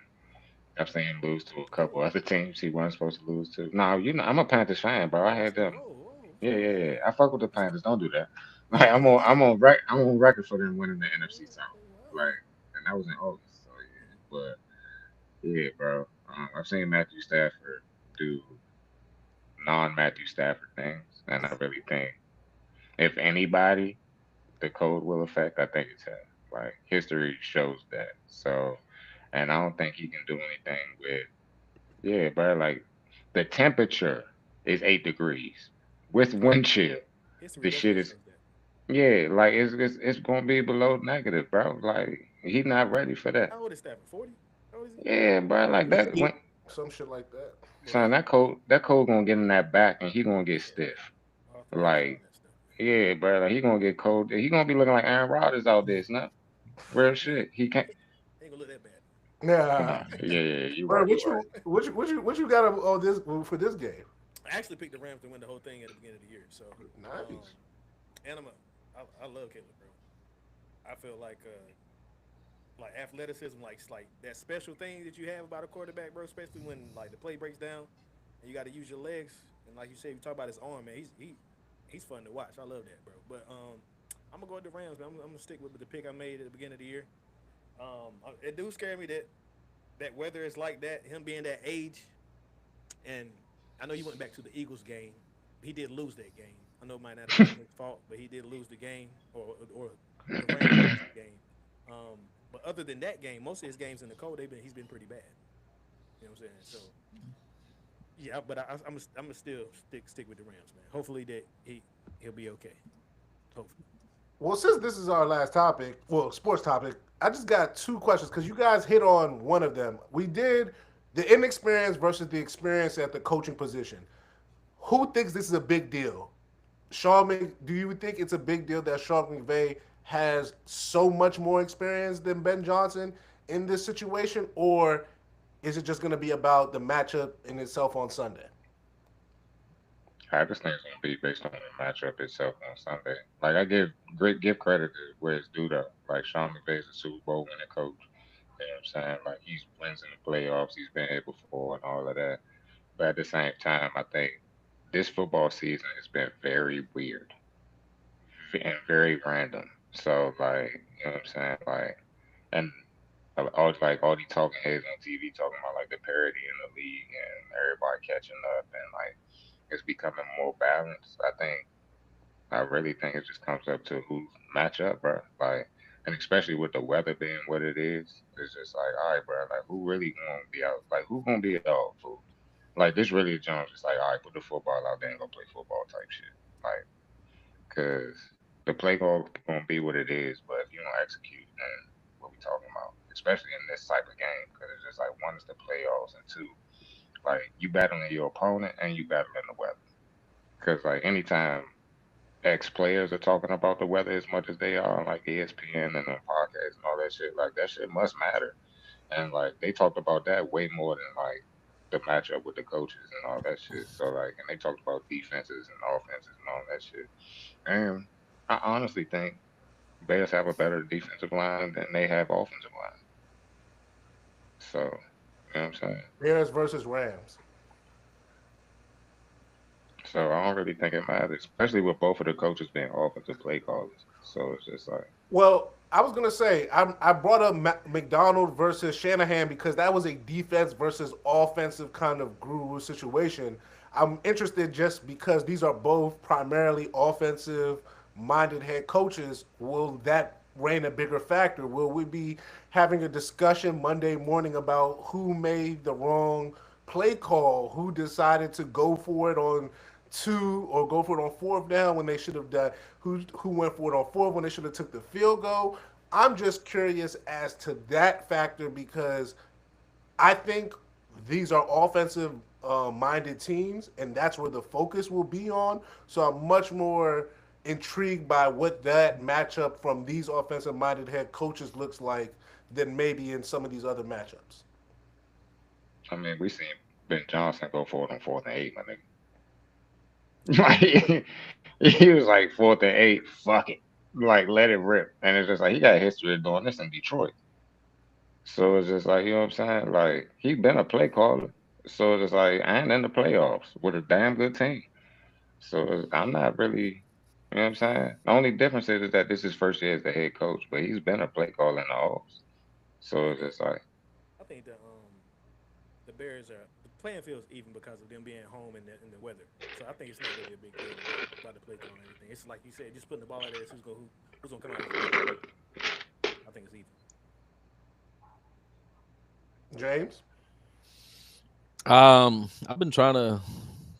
I've seen him lose to a couple other teams he wasn't supposed to lose to. No, I'm a Panthers fan, bro. I had Actually, them. whoa, Yeah, okay. yeah, yeah. I fuck with the Panthers. Don't do that. Like Okay, okay. I'm on record for them winning the NFC South. Like, and that was in August. So yeah, but yeah, bro. I've seen Matthew Stafford do non-Matthew Stafford things, and I really think if anybody the code will affect, I think it's him. Like history shows that. So, and I don't think he can do anything with. Yeah, bro. Like the temperature is 8 degrees with wind chill. History The shit definitely is shows that. yeah. Like it's gonna be below negative, bro. Like he's not ready for that. How old is Stafford? 40? How old is he? Yeah, bro. Like that. 38, When some shit like that. Well, son, that code gonna get in that back, and he gonna get yeah, stiff. arthritis and all Like that stuff. yeah, bro. Like he gonna get cold. He gonna be looking like Aaron Rodgers out there. It's not real shit. He can't. Ain't gonna look that bad. Yeah. Nah, yeah, yeah, you Bro, right, you what right. you what you what you what you got on this for this game? I actually picked the Rams to win the whole thing at the beginning of the year. So, um, Nice. and I love Caleb, bro. I feel like athleticism, like that special thing that you have about a quarterback, bro. Especially when like the play breaks down and you got to use your legs. And like you said, you talk about his arm, man. He's fun to watch. I love that, bro. But I'm gonna go with the Rams, man. I'm gonna stick with the pick I made at the beginning of the year. It do scare me that weather is like that. Him being that age, and I know you went back to the Eagles game. He did lose that game. I know it might not have been his fault, but he did lose the game, or the Rams lost the game. But other than that game, most of his games in the cold, he's been pretty bad. You know what I'm saying? So yeah, but I'm gonna still stick with the Rams, man. Hopefully that he'll be okay. Hopefully. Well, since this is our last topic, well, sports topic, I just got two questions because you guys hit on one of them. We did the inexperience versus the experience at the coaching position. Who thinks this is a big deal? Do you think it's a big deal that Sean McVay has so much more experience than Ben Johnson in this situation, or is it just going to be about the matchup in itself on Sunday? I just think it's gonna be based on the matchup itself on Sunday. Like I give credit to where it's due though. Like Sean McVay's a Super Bowl winning coach. You know what I'm saying? Like he's wins in the playoffs, he's been here before and all of that. But at the same time, I think this football season has been very weird and very random. So like, you know what I'm saying? Like, and all these talking heads on TV talking about like the parity in the league and everybody catching up and like it's becoming more balanced. I really think it just comes up to who match up, bro. Like, and especially with the weather being what it is, it's just like, all right, bro. Like, who really gonna be out? Like, who gonna be a dog food? Like, this really Jones is like, all right, put the football out there and go play football type shit. Like, cause the play call gonna be what it is, but if you don't execute, then what we talking about? Especially in this type of game, because it's just like one is the playoffs and two, like you battling your opponent and you battling the weather. Because like anytime ex players are talking about the weather as much as they are on like ESPN and on podcasts and all that shit, like that shit must matter. And like they talked about that way more than like the matchup with the coaches and all that shit. So like, and they talked about defenses and offenses and all that shit. And I honestly think Bears have a better defensive line than they have offensive line. So, you know what I'm saying? Bears versus Rams. So I don't really think it matters, especially with both of the coaches being offensive play callers. So it's just like, Well, I was gonna say I brought up McDonald versus Shanahan because that was a defense versus offensive kind of guru situation. I'm interested just because these are both primarily offensive minded head coaches. Will that reign a bigger factor? Will we be having a discussion Monday morning about who made the wrong play call, who decided to go for it on two or go for it on fourth down when they should have done, who went for it on fourth when they should have took the field goal? I'm just curious as to that factor because I think these are offensive minded teams, and that's where the focus will be on. So I'm much more intrigued by what that matchup from these offensive minded head coaches looks like than maybe in some of these other matchups. I mean, we seen Ben Johnson go for it on 4th and 8, my nigga. Like, he was like 4th and 8, fuck it. Like, let it rip. And it's just like, he got a history of doing this in Detroit. So it's just like, you know what I'm saying? Like, he been a play caller. So it's just like, and in the playoffs with a damn good team. So I'm not really, you know what I'm saying? The only difference is that this is first year as the head coach, but he's been a play caller in the offs. So it's just like, I think the Bears are the playing field is even because of them being home in the weather. So I think it's not really a big deal about the play call and everything. It's like you said, just putting the ball out there. Who's gonna come out? I think it's even. James? I've been trying to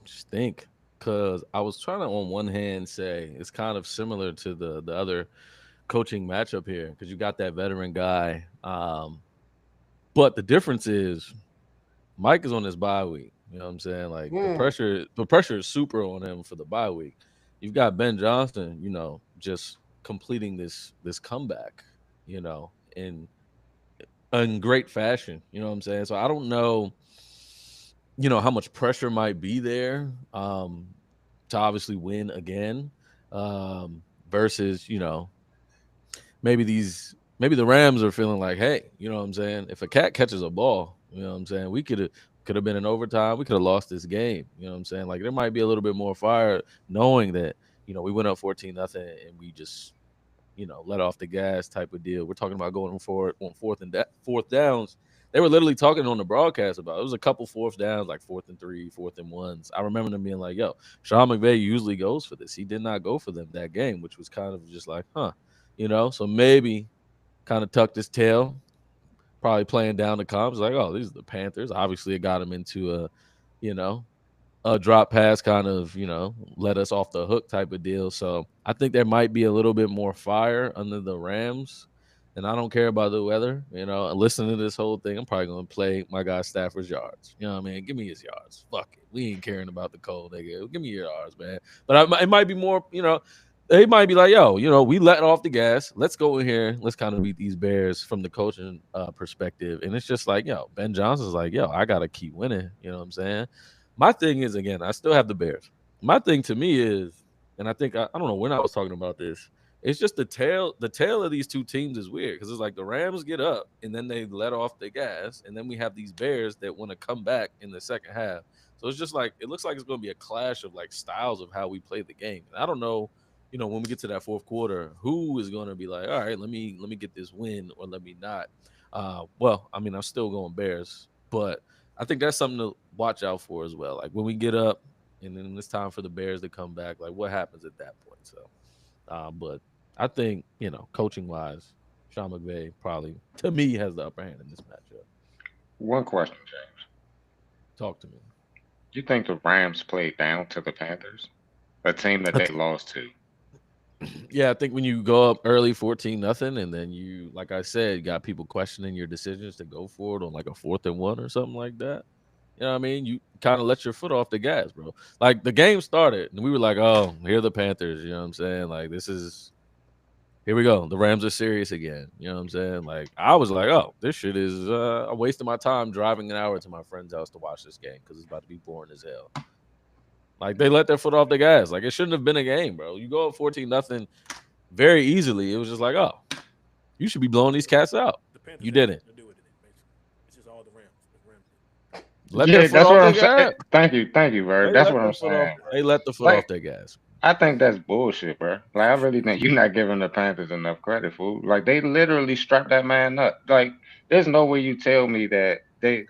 just think because I was trying to, on one hand, say it's kind of similar to the other coaching matchup here because you got that veteran guy. But the difference is Mike is on his bye week. You know what I'm saying? Like Hmm. the pressure is super on him for the bye week. You've got Ben Johnson, just completing this comeback, you know, in great fashion. You know what I'm saying? So I don't know, how much pressure might be there to obviously win again versus, maybe the Rams are feeling like, hey, you know what I'm saying? If a cat catches a ball, you know what I'm saying? We could have been in overtime. We could have lost this game. You know what I'm saying? Like there might be a little bit more fire knowing that, we went up 14-0 and we just, let off the gas type of deal. We're talking about going forward on fourth downs. They were literally talking on the broadcast about it. It was a couple fourth downs, like 4th and 3, 4th and 1s. I remember them being like, yo, Sean McVay usually goes for this. He did not go for them that game, which was kind of just like, huh. So maybe kind of tucked his tail, probably playing down the comps. Like, oh, these are the Panthers. Obviously, it got him into you know, a drop pass kind of, let us off the hook type of deal. So I think there might be a little bit more fire under the Rams. And I don't care about the weather. And listen to this whole thing. I'm probably going to play my guy Stafford's yards. You know what I mean? Give me his yards. Fuck it. We ain't caring about the cold, nigga. Give me your yards, man. But it might be more, they might be like, yo, we let off the gas. Let's go in here. Let's kind of beat these Bears from the coaching perspective. And it's just like, Ben Johnson's like, I got to keep winning. You know what I'm saying? My thing is, again, I still have the Bears. My thing to me is, and I think, I don't know when I was talking about this, it's just the tail of these two teams is weird because it's like the Rams get up and then they let off the gas. And then we have these Bears that want to come back in the second half. So it's just like, it looks like it's going to be a clash of like styles of how we play the game. And I don't know, when we get to that fourth quarter, who is going to be like, all right, let me get this win or let me not. Well, I mean, I'm still going Bears, but I think that's something to watch out for as well. Like when we get up and then it's time for the Bears to come back, like what happens at that point? So, but I think, coaching wise, Sean McVay probably, to me, has the upper hand in this matchup. One question, James. Talk to me. You think the Rams played down to the Panthers, a team that they lost to? Yeah, I think when you go up early 14-0, and then you, like I said, got people questioning your decisions to go for it on like a 4th and 1 or something like that. You know what I mean? You kind of let your foot off the gas, bro. Like the game started and we were like, oh, here are the Panthers. You know what I'm saying? Like here we go. The Rams are serious again. You know what I'm saying? Like I was like, oh, this shit is I'm wasting my time driving an hour to my friend's house to watch this game because it's about to be boring as hell. Like they let their foot off the gas. Like it shouldn't have been a game, bro. You go up 14-0 very easily. It was just like, oh, you should be blowing these cats out. You didn't. It's just all the Rams. Let their foot off their gas. Thank you, Bird. That's what I'm saying. They let the foot off their gas. I think that's bullshit, bro. Like I really think you're not giving the Panthers enough credit, fool. Like they literally strapped that man up. Like there's no way you tell me that they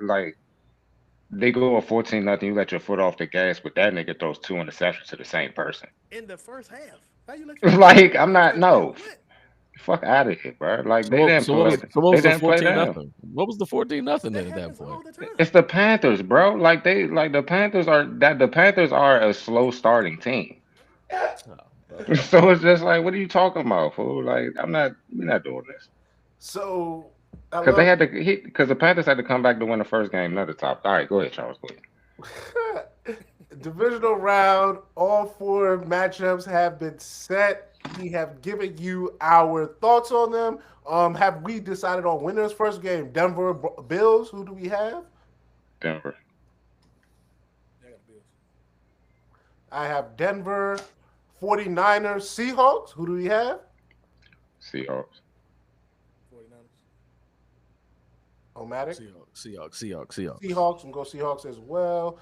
go up 14-0, you let your foot off the gas, but that nigga throws 2 interceptions to the same person. In the first half. How you like, I'm not, no. Fuck out of here, bro. Like, they didn't play. They didn't play down. What was the 14-0 then at that point? It's the Panthers, bro. The Panthers are a slow starting team. So it's just like, what are you talking about, fool? Like, we're not doing this. So, because the Panthers had to come back to win the first game, not the top. All right, go ahead, Charles. Go ahead. Divisional round, all 4 matchups have been set. We have given you our thoughts on them. Have we decided on winners first game? Denver Bills. Who do we have? Denver. I have Denver 49ers Seahawks. Who do we have? Seahawks. 49ers. Omatic? Seahawks. Seahawks. I'm going to go Seahawks as well.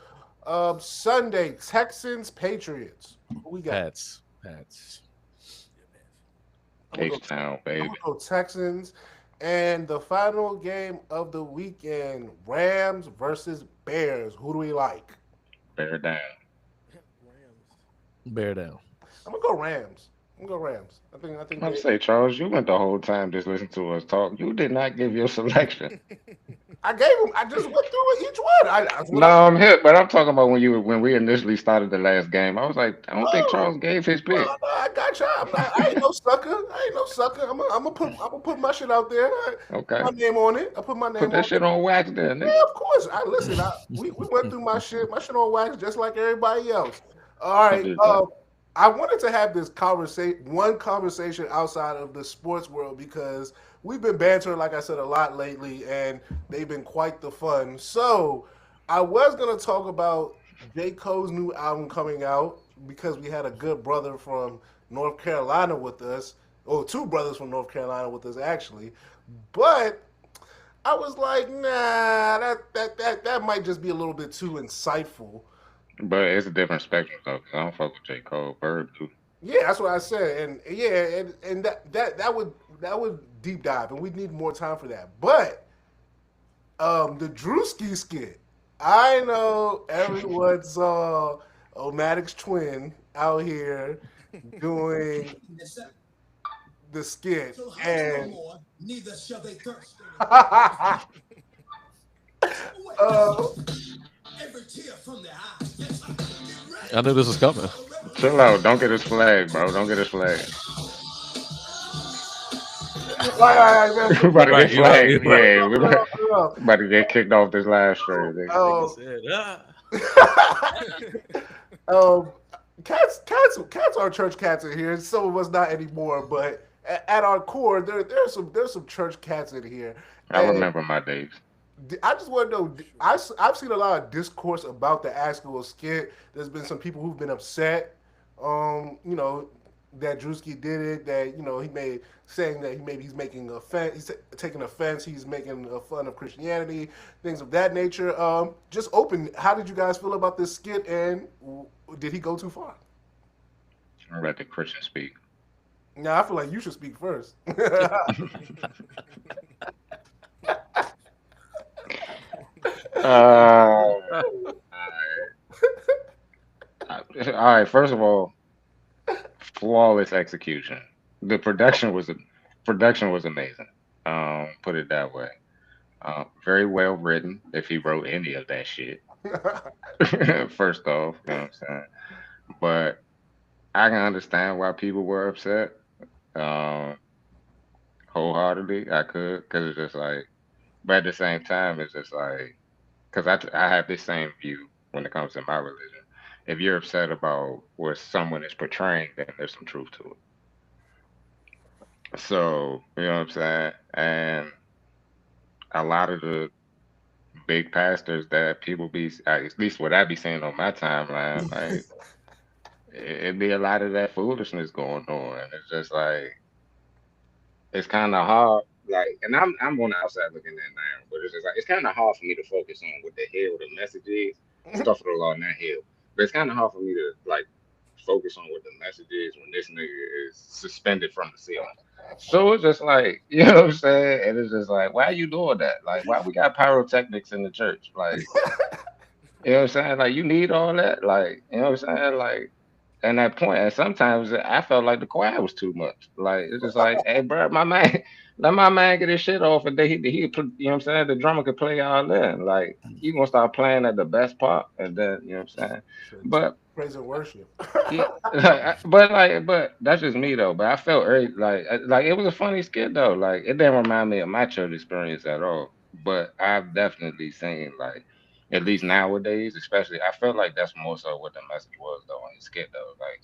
Sunday, Texans Patriots. Who we got? Pats. H-Town, baby. I'm going to go Texans. And the final game of the weekend, Rams versus Bears. Who do we like? Bear down. Bear down. I'm going to go Rams. I think. I'm say, Charles, you went the whole time just listening to us talk. You did not give your selection. I gave him. I just went through each one. I'm hip, but I'm talking about when we initially started the last game. I was like, I don't think Charles gave his pick. No, I got you. I ain't no sucker. I'm gonna put my shit out there. Okay. Put my name on it. I put my name. Put that shit on wax, then. Yeah, of course. We went through my shit. My shit on wax, just like everybody else. All right. I wanted to have this conversation outside of the sports world because we've been bantering, like I said, a lot lately, and they've been quite the fun. So I was going to talk about J. Cole's new album coming out because we had a good brother from North Carolina with us, or 2 brothers from North Carolina with us, actually. But I was like, nah, that might just be a little bit too insightful. But it's a different spectrum, though. Cause I don't fuck with J. Cole. Bird do. Yeah, that's what I said, and that would deep dive, and we need more time for that. But the Drewski skit, I know everyone saw Omatic's twin out here doing the skit, and neither shall they thirst. I knew this was coming. Chill out. Don't get his flag, bro. Don't get his flag. Right, We about to Right, get you're right. flagged. You're right. Yeah, we about to get kicked off this live stream. Nigga. Nigga Oh, said, ah. um, cats are church cats in here. Some of us not anymore, but at our core, there's some church cats in here. I And remember my days. I just want to know. I've seen a lot of discourse about the actual skit. There's been some people who've been upset. You know, that Drewski did it. That he made saying that he's making offense. He's taking offense. He's making fun of Christianity, things of that nature. Just open. How did you guys feel about this skit? And did he go too far? I let the Christian speak. Now I feel like you should speak first. All right. First of all, flawless execution. The production was amazing. Put it that way. Very well written. If he wrote any of that shit, first off, you know what I'm saying. But I can understand why people were upset. Um, Wholeheartedly, I could, because it's just like, but at the same time, it's just like, because I have this same view when it comes to my religion. If you're upset about what someone is portraying, then there's some truth to it. So, you know what I'm saying? And a lot of the big pastors that people be, at least what I be seeing on my timeline, like, it be a lot of that foolishness going on. And it's just like, it's kind of hard. Like, and I'm on the outside looking in now, but it's just like it's kind of hard for me to focus on what the hell the message is. Stuff of the law, not hell. But it's kind of hard for me to like focus on what the message is when this nigga is suspended from the ceiling. So it's just like, you know what I'm saying? And it's just like, why are you doing that? Like, why we got pyrotechnics in the church? Like, you know what I'm saying? Like, you need all that? Like, you know what I'm saying? Like, and that point, and sometimes I felt like the choir was too much. Like, it's just like, hey, bro, my man, let my man get his shit off, and then you know what I'm saying? The drummer could play all in. Like, you gonna start playing at the best part, and then, you know what I'm saying? But Praise and worship. yeah, but that's just me though. But I felt very like it was a funny skit though. Like it didn't remind me of my church experience at all. But I've definitely seen like at least nowadays, especially I felt like that's more so what the message was though on the skit though. Like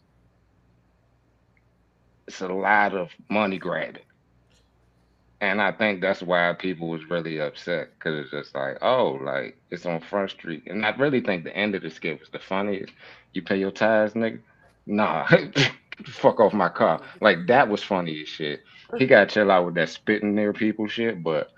it's a lot of money grabbing. And I think that's why people was really upset because it's just like, oh, like it's on Front Street, and I really think the end of the skit was the funniest. You pay your tithes, nigga. Nah, fuck off my car. Like that was funny as shit. He got to chill out with that spitting near people shit, but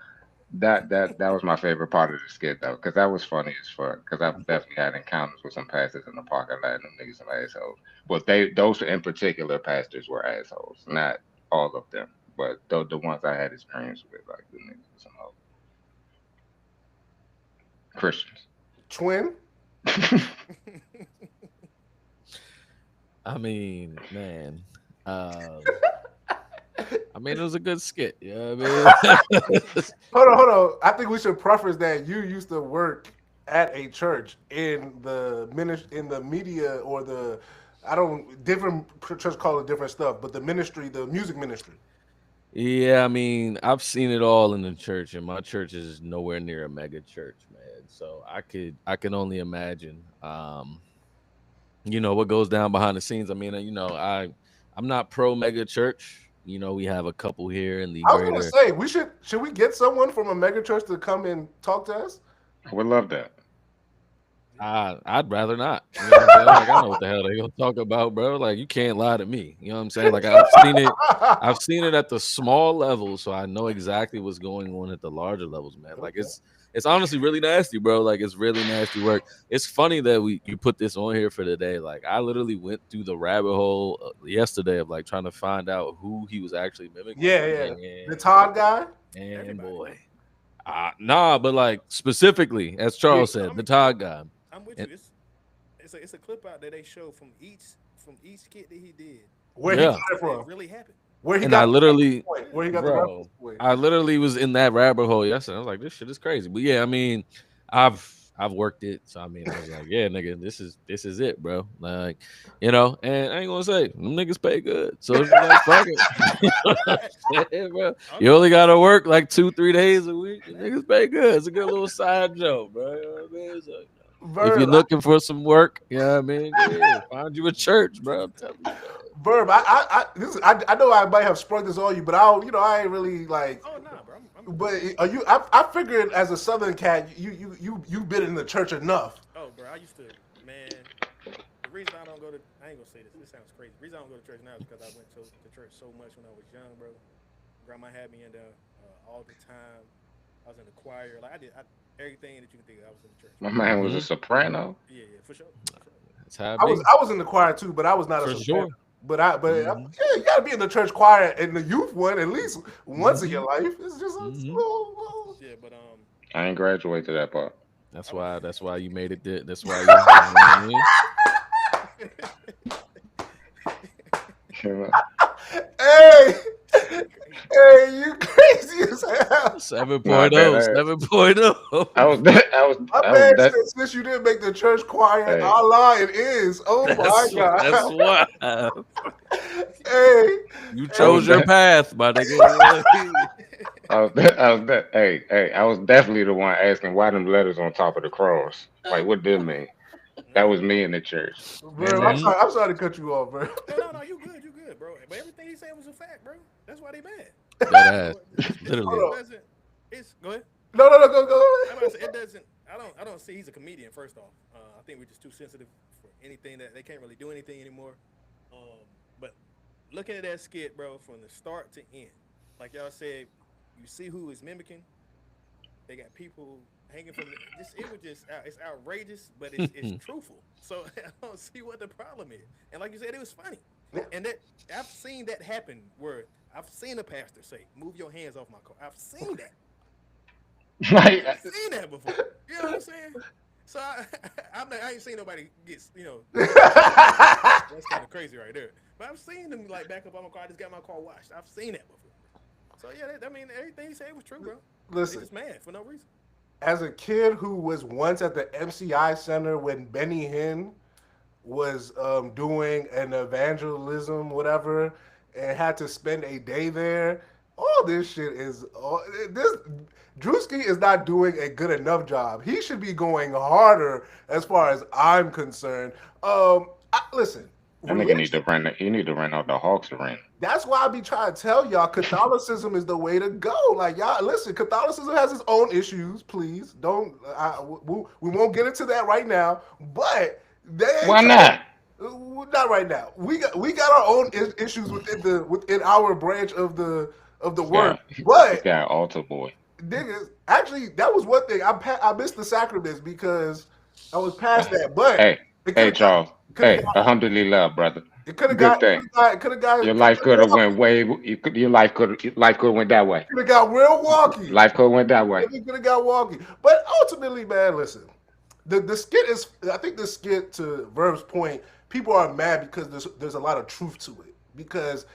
that was my favorite part of the skit though, because that was funny as fuck. Because I've definitely had encounters with some pastors in the parking lot, and them niggas some assholes. But those in particular pastors were assholes, not all of them, but the ones I had experience with, like the niggas were some hoes. Christians. Twin. I mean, man. I mean, it was a good skit. You know what I mean? Hold on. I think we should preface that you used to work at a church in the media, or the different church call it different stuff, but the ministry, the music ministry. Yeah, I mean, I've seen it all in the church, and my church is nowhere near a mega church, man. So I can only imagine, what goes down behind the scenes. I mean, I'm not pro mega church. We have a couple here in the I was greater. gonna say should we get someone from a mega church to come and talk to us? I would love that. I'd rather not. You know what I'm saying? Like, I know what the hell they gonna talk about, bro. Like, you can't lie to me. You know what I'm saying? Like, I've seen it at the small level, so I know exactly what's going on at the larger levels, man. Like, it's honestly really nasty, bro. Like, it's really nasty work. It's funny that you put this on here for today. Like, I literally went through the rabbit hole yesterday of like trying to find out who he was actually mimicking. Yeah. The Todd guy. And Everybody. boy, nah, but like specifically, as Charles said, the Todd guy. I'm with you. It's a clip out that they show from each skit that he did. Where he got it It from? really happened. Where he And got I literally, where he got bro, the reference point? I literally was in that rabbit hole yesterday. I was like, this shit is crazy. But yeah, I mean, I've I've worked it, so I mean, I was like, yeah, nigga, this is it, bro. Like, you know, and I ain't gonna say them niggas pay good, so it's just like fuck it. You know what I'm saying, bro? You only gotta work like 2-3 days a week. The niggas pay good. It's a good little side job, bro. You know what I mean? So, if you're Verb, looking for some work, you know what I mean? Yeah, find you a church, bro. I'm telling you. Verb, I know I might have sprung this on you, but I ain't really like. Oh nah, bro. I'm But are you? I figured as a Southern cat, you've been in the church enough. Oh, bro, I used to, man. The reason I don't go to, I ain't gonna say this. This sounds crazy. The reason I don't go to church now is because I went to church so much when I was young, bro. Grandma had me in there all the time. I was in the choir. Like everything that you can think of, I was in the church. My man was a Mhm. soprano. Yeah, for sure. That's how it I be. was in the choir too, but I was not a For soprano. sure. But Mhm. yeah, you gotta be in the church choir and the youth one at least once in Mhm. your life. It's just a Mhm. little. Yeah, but I ain't graduate to that part. That's I was, why. That's why you made it. That's why you. You know what I mean? You know? Hey, this nigga crazy. hey, you crazy as hell. 7.0, Not that 7.0. I was that My I was man that said since you didn't make the church choir, hey Allah it is. Oh my That's God. why Hey, you I was chose your hey. that path, my nigga. I was definitely the one asking why them letters on top of the cross. Like what did mean? That Nah, was me in the church. Bro, exactly. Hmm. I'm sorry to cut you off, bro. No, you good, bro. But everything he said was a fact, bro. That's why they mad. That ass, Hold literally. It on. doesn't. It's go ahead. No, go. I'm about to say it doesn't. I don't see he's a comedian. First off, I think we're just too sensitive for anything that they can't really do anything anymore. But looking at that skit, bro, from the start to end, like y'all said, you see who is mimicking. They got people hanging from just. It was just. It's outrageous, but it's truthful. So I don't see what the problem is. And like you said, it was funny. And that I've seen that happen where I've seen a pastor say, "Move your hands off my car." I've seen that. Like I've seen that before. You know what I'm saying? So I ain't seen nobody get that's kind of crazy right there. But I've seen them like back up on my car. I just got my car washed. I've seen that before. So yeah, I mean everything he said was true, bro. They Listen, just mad for no reason. as a kid who was once at the MCI Center when Benny Hinn was doing an evangelism, whatever, and had to spend a day there. All this shit is this. Drewski is not doing a good enough job. He should be going harder, as far as I'm concerned. Listen, that nigga need religion. to he need to rent out the Hawks arena. That's why I be trying to tell y'all Catholicism is the way to go. Like y'all, listen, Catholicism has its own issues. Please don't. We won't get into that right now. But they ain't Why trying. not? Not right now. We got our own issues within our branch of the This work. guy this But guy altar boy. niggas, actually, that was one thing. I missed the sacraments because I was past that. But Hey, it could hey have got Charles. could have Hey, got alhamdulillah, brother. it could have Good got thing. could have got Your could have life could have got went way. Your life could went that way. could have got real wonky. Life could went that way. It could have got wonky. But ultimately, man, listen. The skit is. I think the skit, to Verb's point, people are mad because there's a lot of truth to it. Because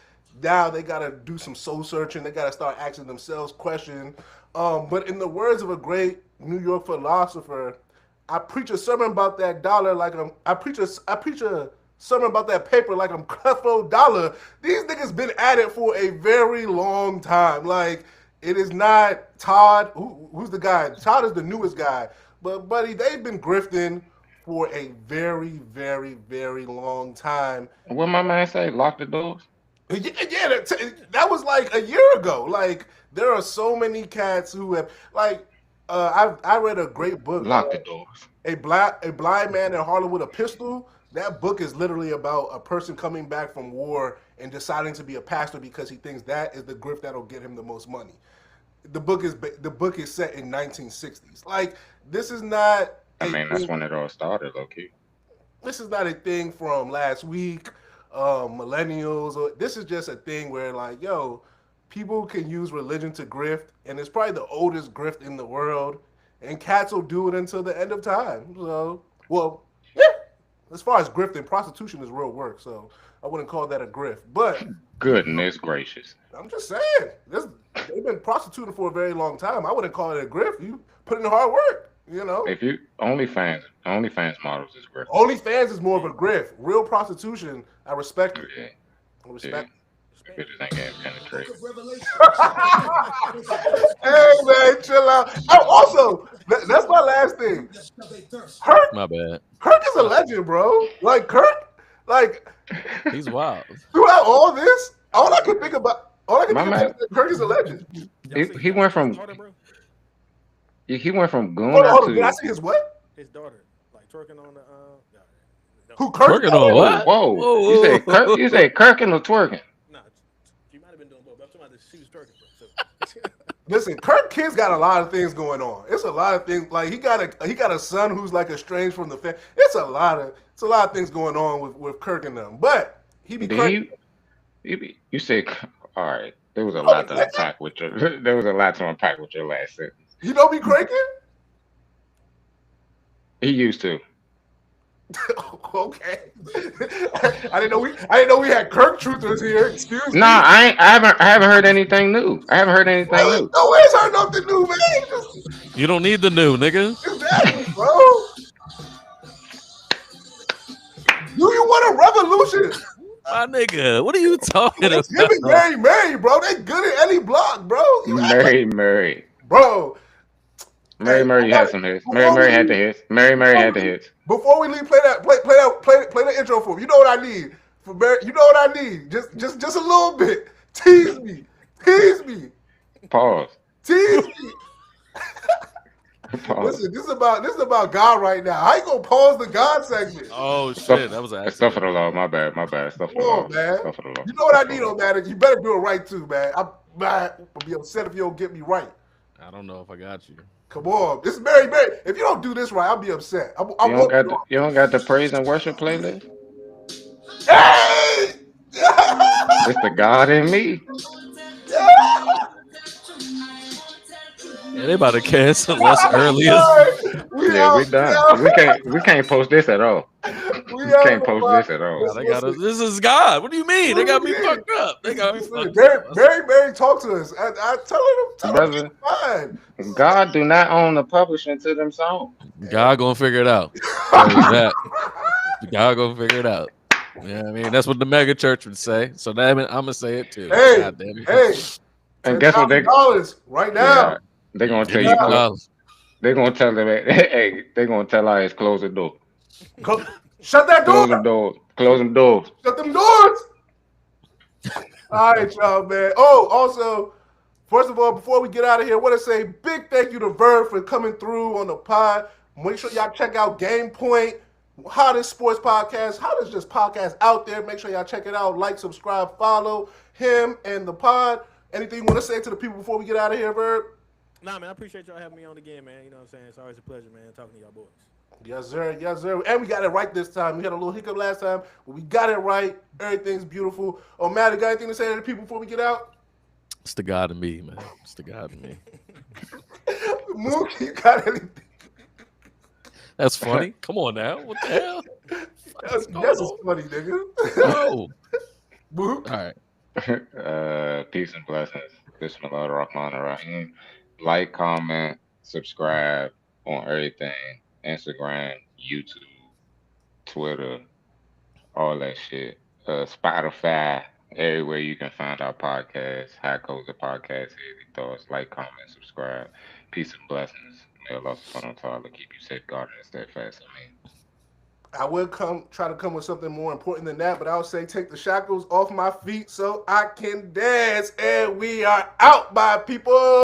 now they gotta do some soul searching. They gotta start asking themselves questions. But in the words of a great New York philosopher, I preach a sermon about that dollar like I preach a sermon about that paper like I'm Creflo Dollar. These niggas been at it for a very long time. Like it is not Todd. Who's the guy? Todd is the newest guy. But buddy, they've been grifting for a very, very, very long time. What my man say? Lock the doors. Yeah, that was like a year ago. Like there are so many cats who have like I read a great book, Lock the doors. a blind man in Harlem with a pistol. That book is literally about a person coming back from war and deciding to be a pastor because he thinks that is the grift that'll get him the most money. The book is set in 1960s. Like this is not I a mean, that's thing when it all started, low key. this is not a thing from last week, millennials. Or this is just a thing where like, yo, people can use religion to grift, and it's probably the oldest grift in the world, and cats will do it until the end of time. So, well, yeah. As far as grifting, prostitution is real work, so I wouldn't call that a grift. But Goodness gracious. I'm just saying, they've been prostituting for a very long time. I wouldn't call it a grift. You put in the hard work. You know, If you OnlyFans models is worth. OnlyFans is more of a grift. Real prostitution, I respect it. Yeah, I respect. bitches ain't getting penetrated. Hey man, chill out. Oh, also, that's my last thing. Kirk, My bad. Kirk is a legend, bro. Like Kirk, like He's wild. throughout all this, all I can think about is that Kirk is a legend. He went from goon Hold on. to Did I see his what? His daughter, like twerking on the. Who Kirk? Twerking on what? Whoa. You say Kirkin or twerking? Nah, she might have been doing both. But I'm talking about she was twerking. So. Listen, Kirk Kid's got a lot of things going on. It's a lot of things. Like he got a son who's like estranged from the family. It's a lot of things going on with Kirk and them. But he be crazy. You say, all right. There was a lot to unpack with your. There was a lot to unpack with your last sentence. You don't be cranking? He used to. Okay. I didn't know we had Kirk truthers here. Excuse me. Nah, I haven't heard anything new. I haven't heard anything new. No one's heard nothing new, man. You don't need the new, nigga. Exactly, bro. Do you want a revolution? My nigga, what are you talking about? Give it Mary, bro. They good at any block, bro. Mary. Bro. Mary had some hits. Mary had the hits. Mary had the hits. Before we leave, play the intro for me. You know what I need for Mary. You know what I need. Just a little bit. Tease me. Pause. Tease me. Listen, this is about God right now. How you gonna pause the God segment? Oh shit, that was an Stuff for the law. My bad. Stuff for the law. Man. Stuff for the law. You know what I need on that? You better do it right too, man. I'll be upset if you don't get me right. I don't know if I got you. Come on, this is Mary. If you don't do this right, I'll be upset. You don't got the praise and worship playlist? Hey! It's the God in me. Yeah, they about to cancel us early. We done. We can't post this at all. We can't post this at all. They got us. This is God. What do you mean? They got me fucked up. They got me fucked up. Mary, talk to us. I tell Brother, fine. God do not own the publishing to them songs. God gonna figure it out. God gonna figure it out. Yeah, I mean that's what the mega church would say. So I'm gonna say it too. Hey, and guess what? $10,000 right now. Yeah, they're gonna tell you. They're gonna tell them. Hey, they're gonna tell us close the door. Shut that door. Close them doors. Shut them doors. All right, y'all, man. Oh, also, first of all, before we get out of here, I want to say big thank you to Verb for coming through on the pod. Make sure y'all check out Game Point, hottest sports podcast, hottest just podcast out there. Make sure y'all check it out. Like, subscribe, follow him and the pod. Anything you want to say to the people before we get out of here, Verb? Nah, man, I appreciate y'all having me on again, man. You know what I'm saying? It's always a pleasure, man, talking to y'all boys. Yes, sir. And we got it right this time. We had a little hiccup last time, but we got it right. Everything's beautiful. Oh, Matt, you got anything to say to the people before we get out? It's the God in me, man. It's the God in me. Mook, you got anything? That's funny. Come on now. What the hell? That's funny, nigga. No. Mook. All right. Peace and blessings. Bismillah ar-Rahman ar-Rahim. Like, comment, subscribe on everything. Instagram, YouTube, Twitter, all that shit. Spotify, everywhere you can find our podcast. High Codes of Podcast, Easy Thoughts. Like, comment, subscribe. Peace and blessings. May Allah subhanahu wa ta'ala keep you safeguarded and steadfast in me. I will try to come with something more important than that, but I'll say take the shackles off my feet so I can dance. And we are out, my people.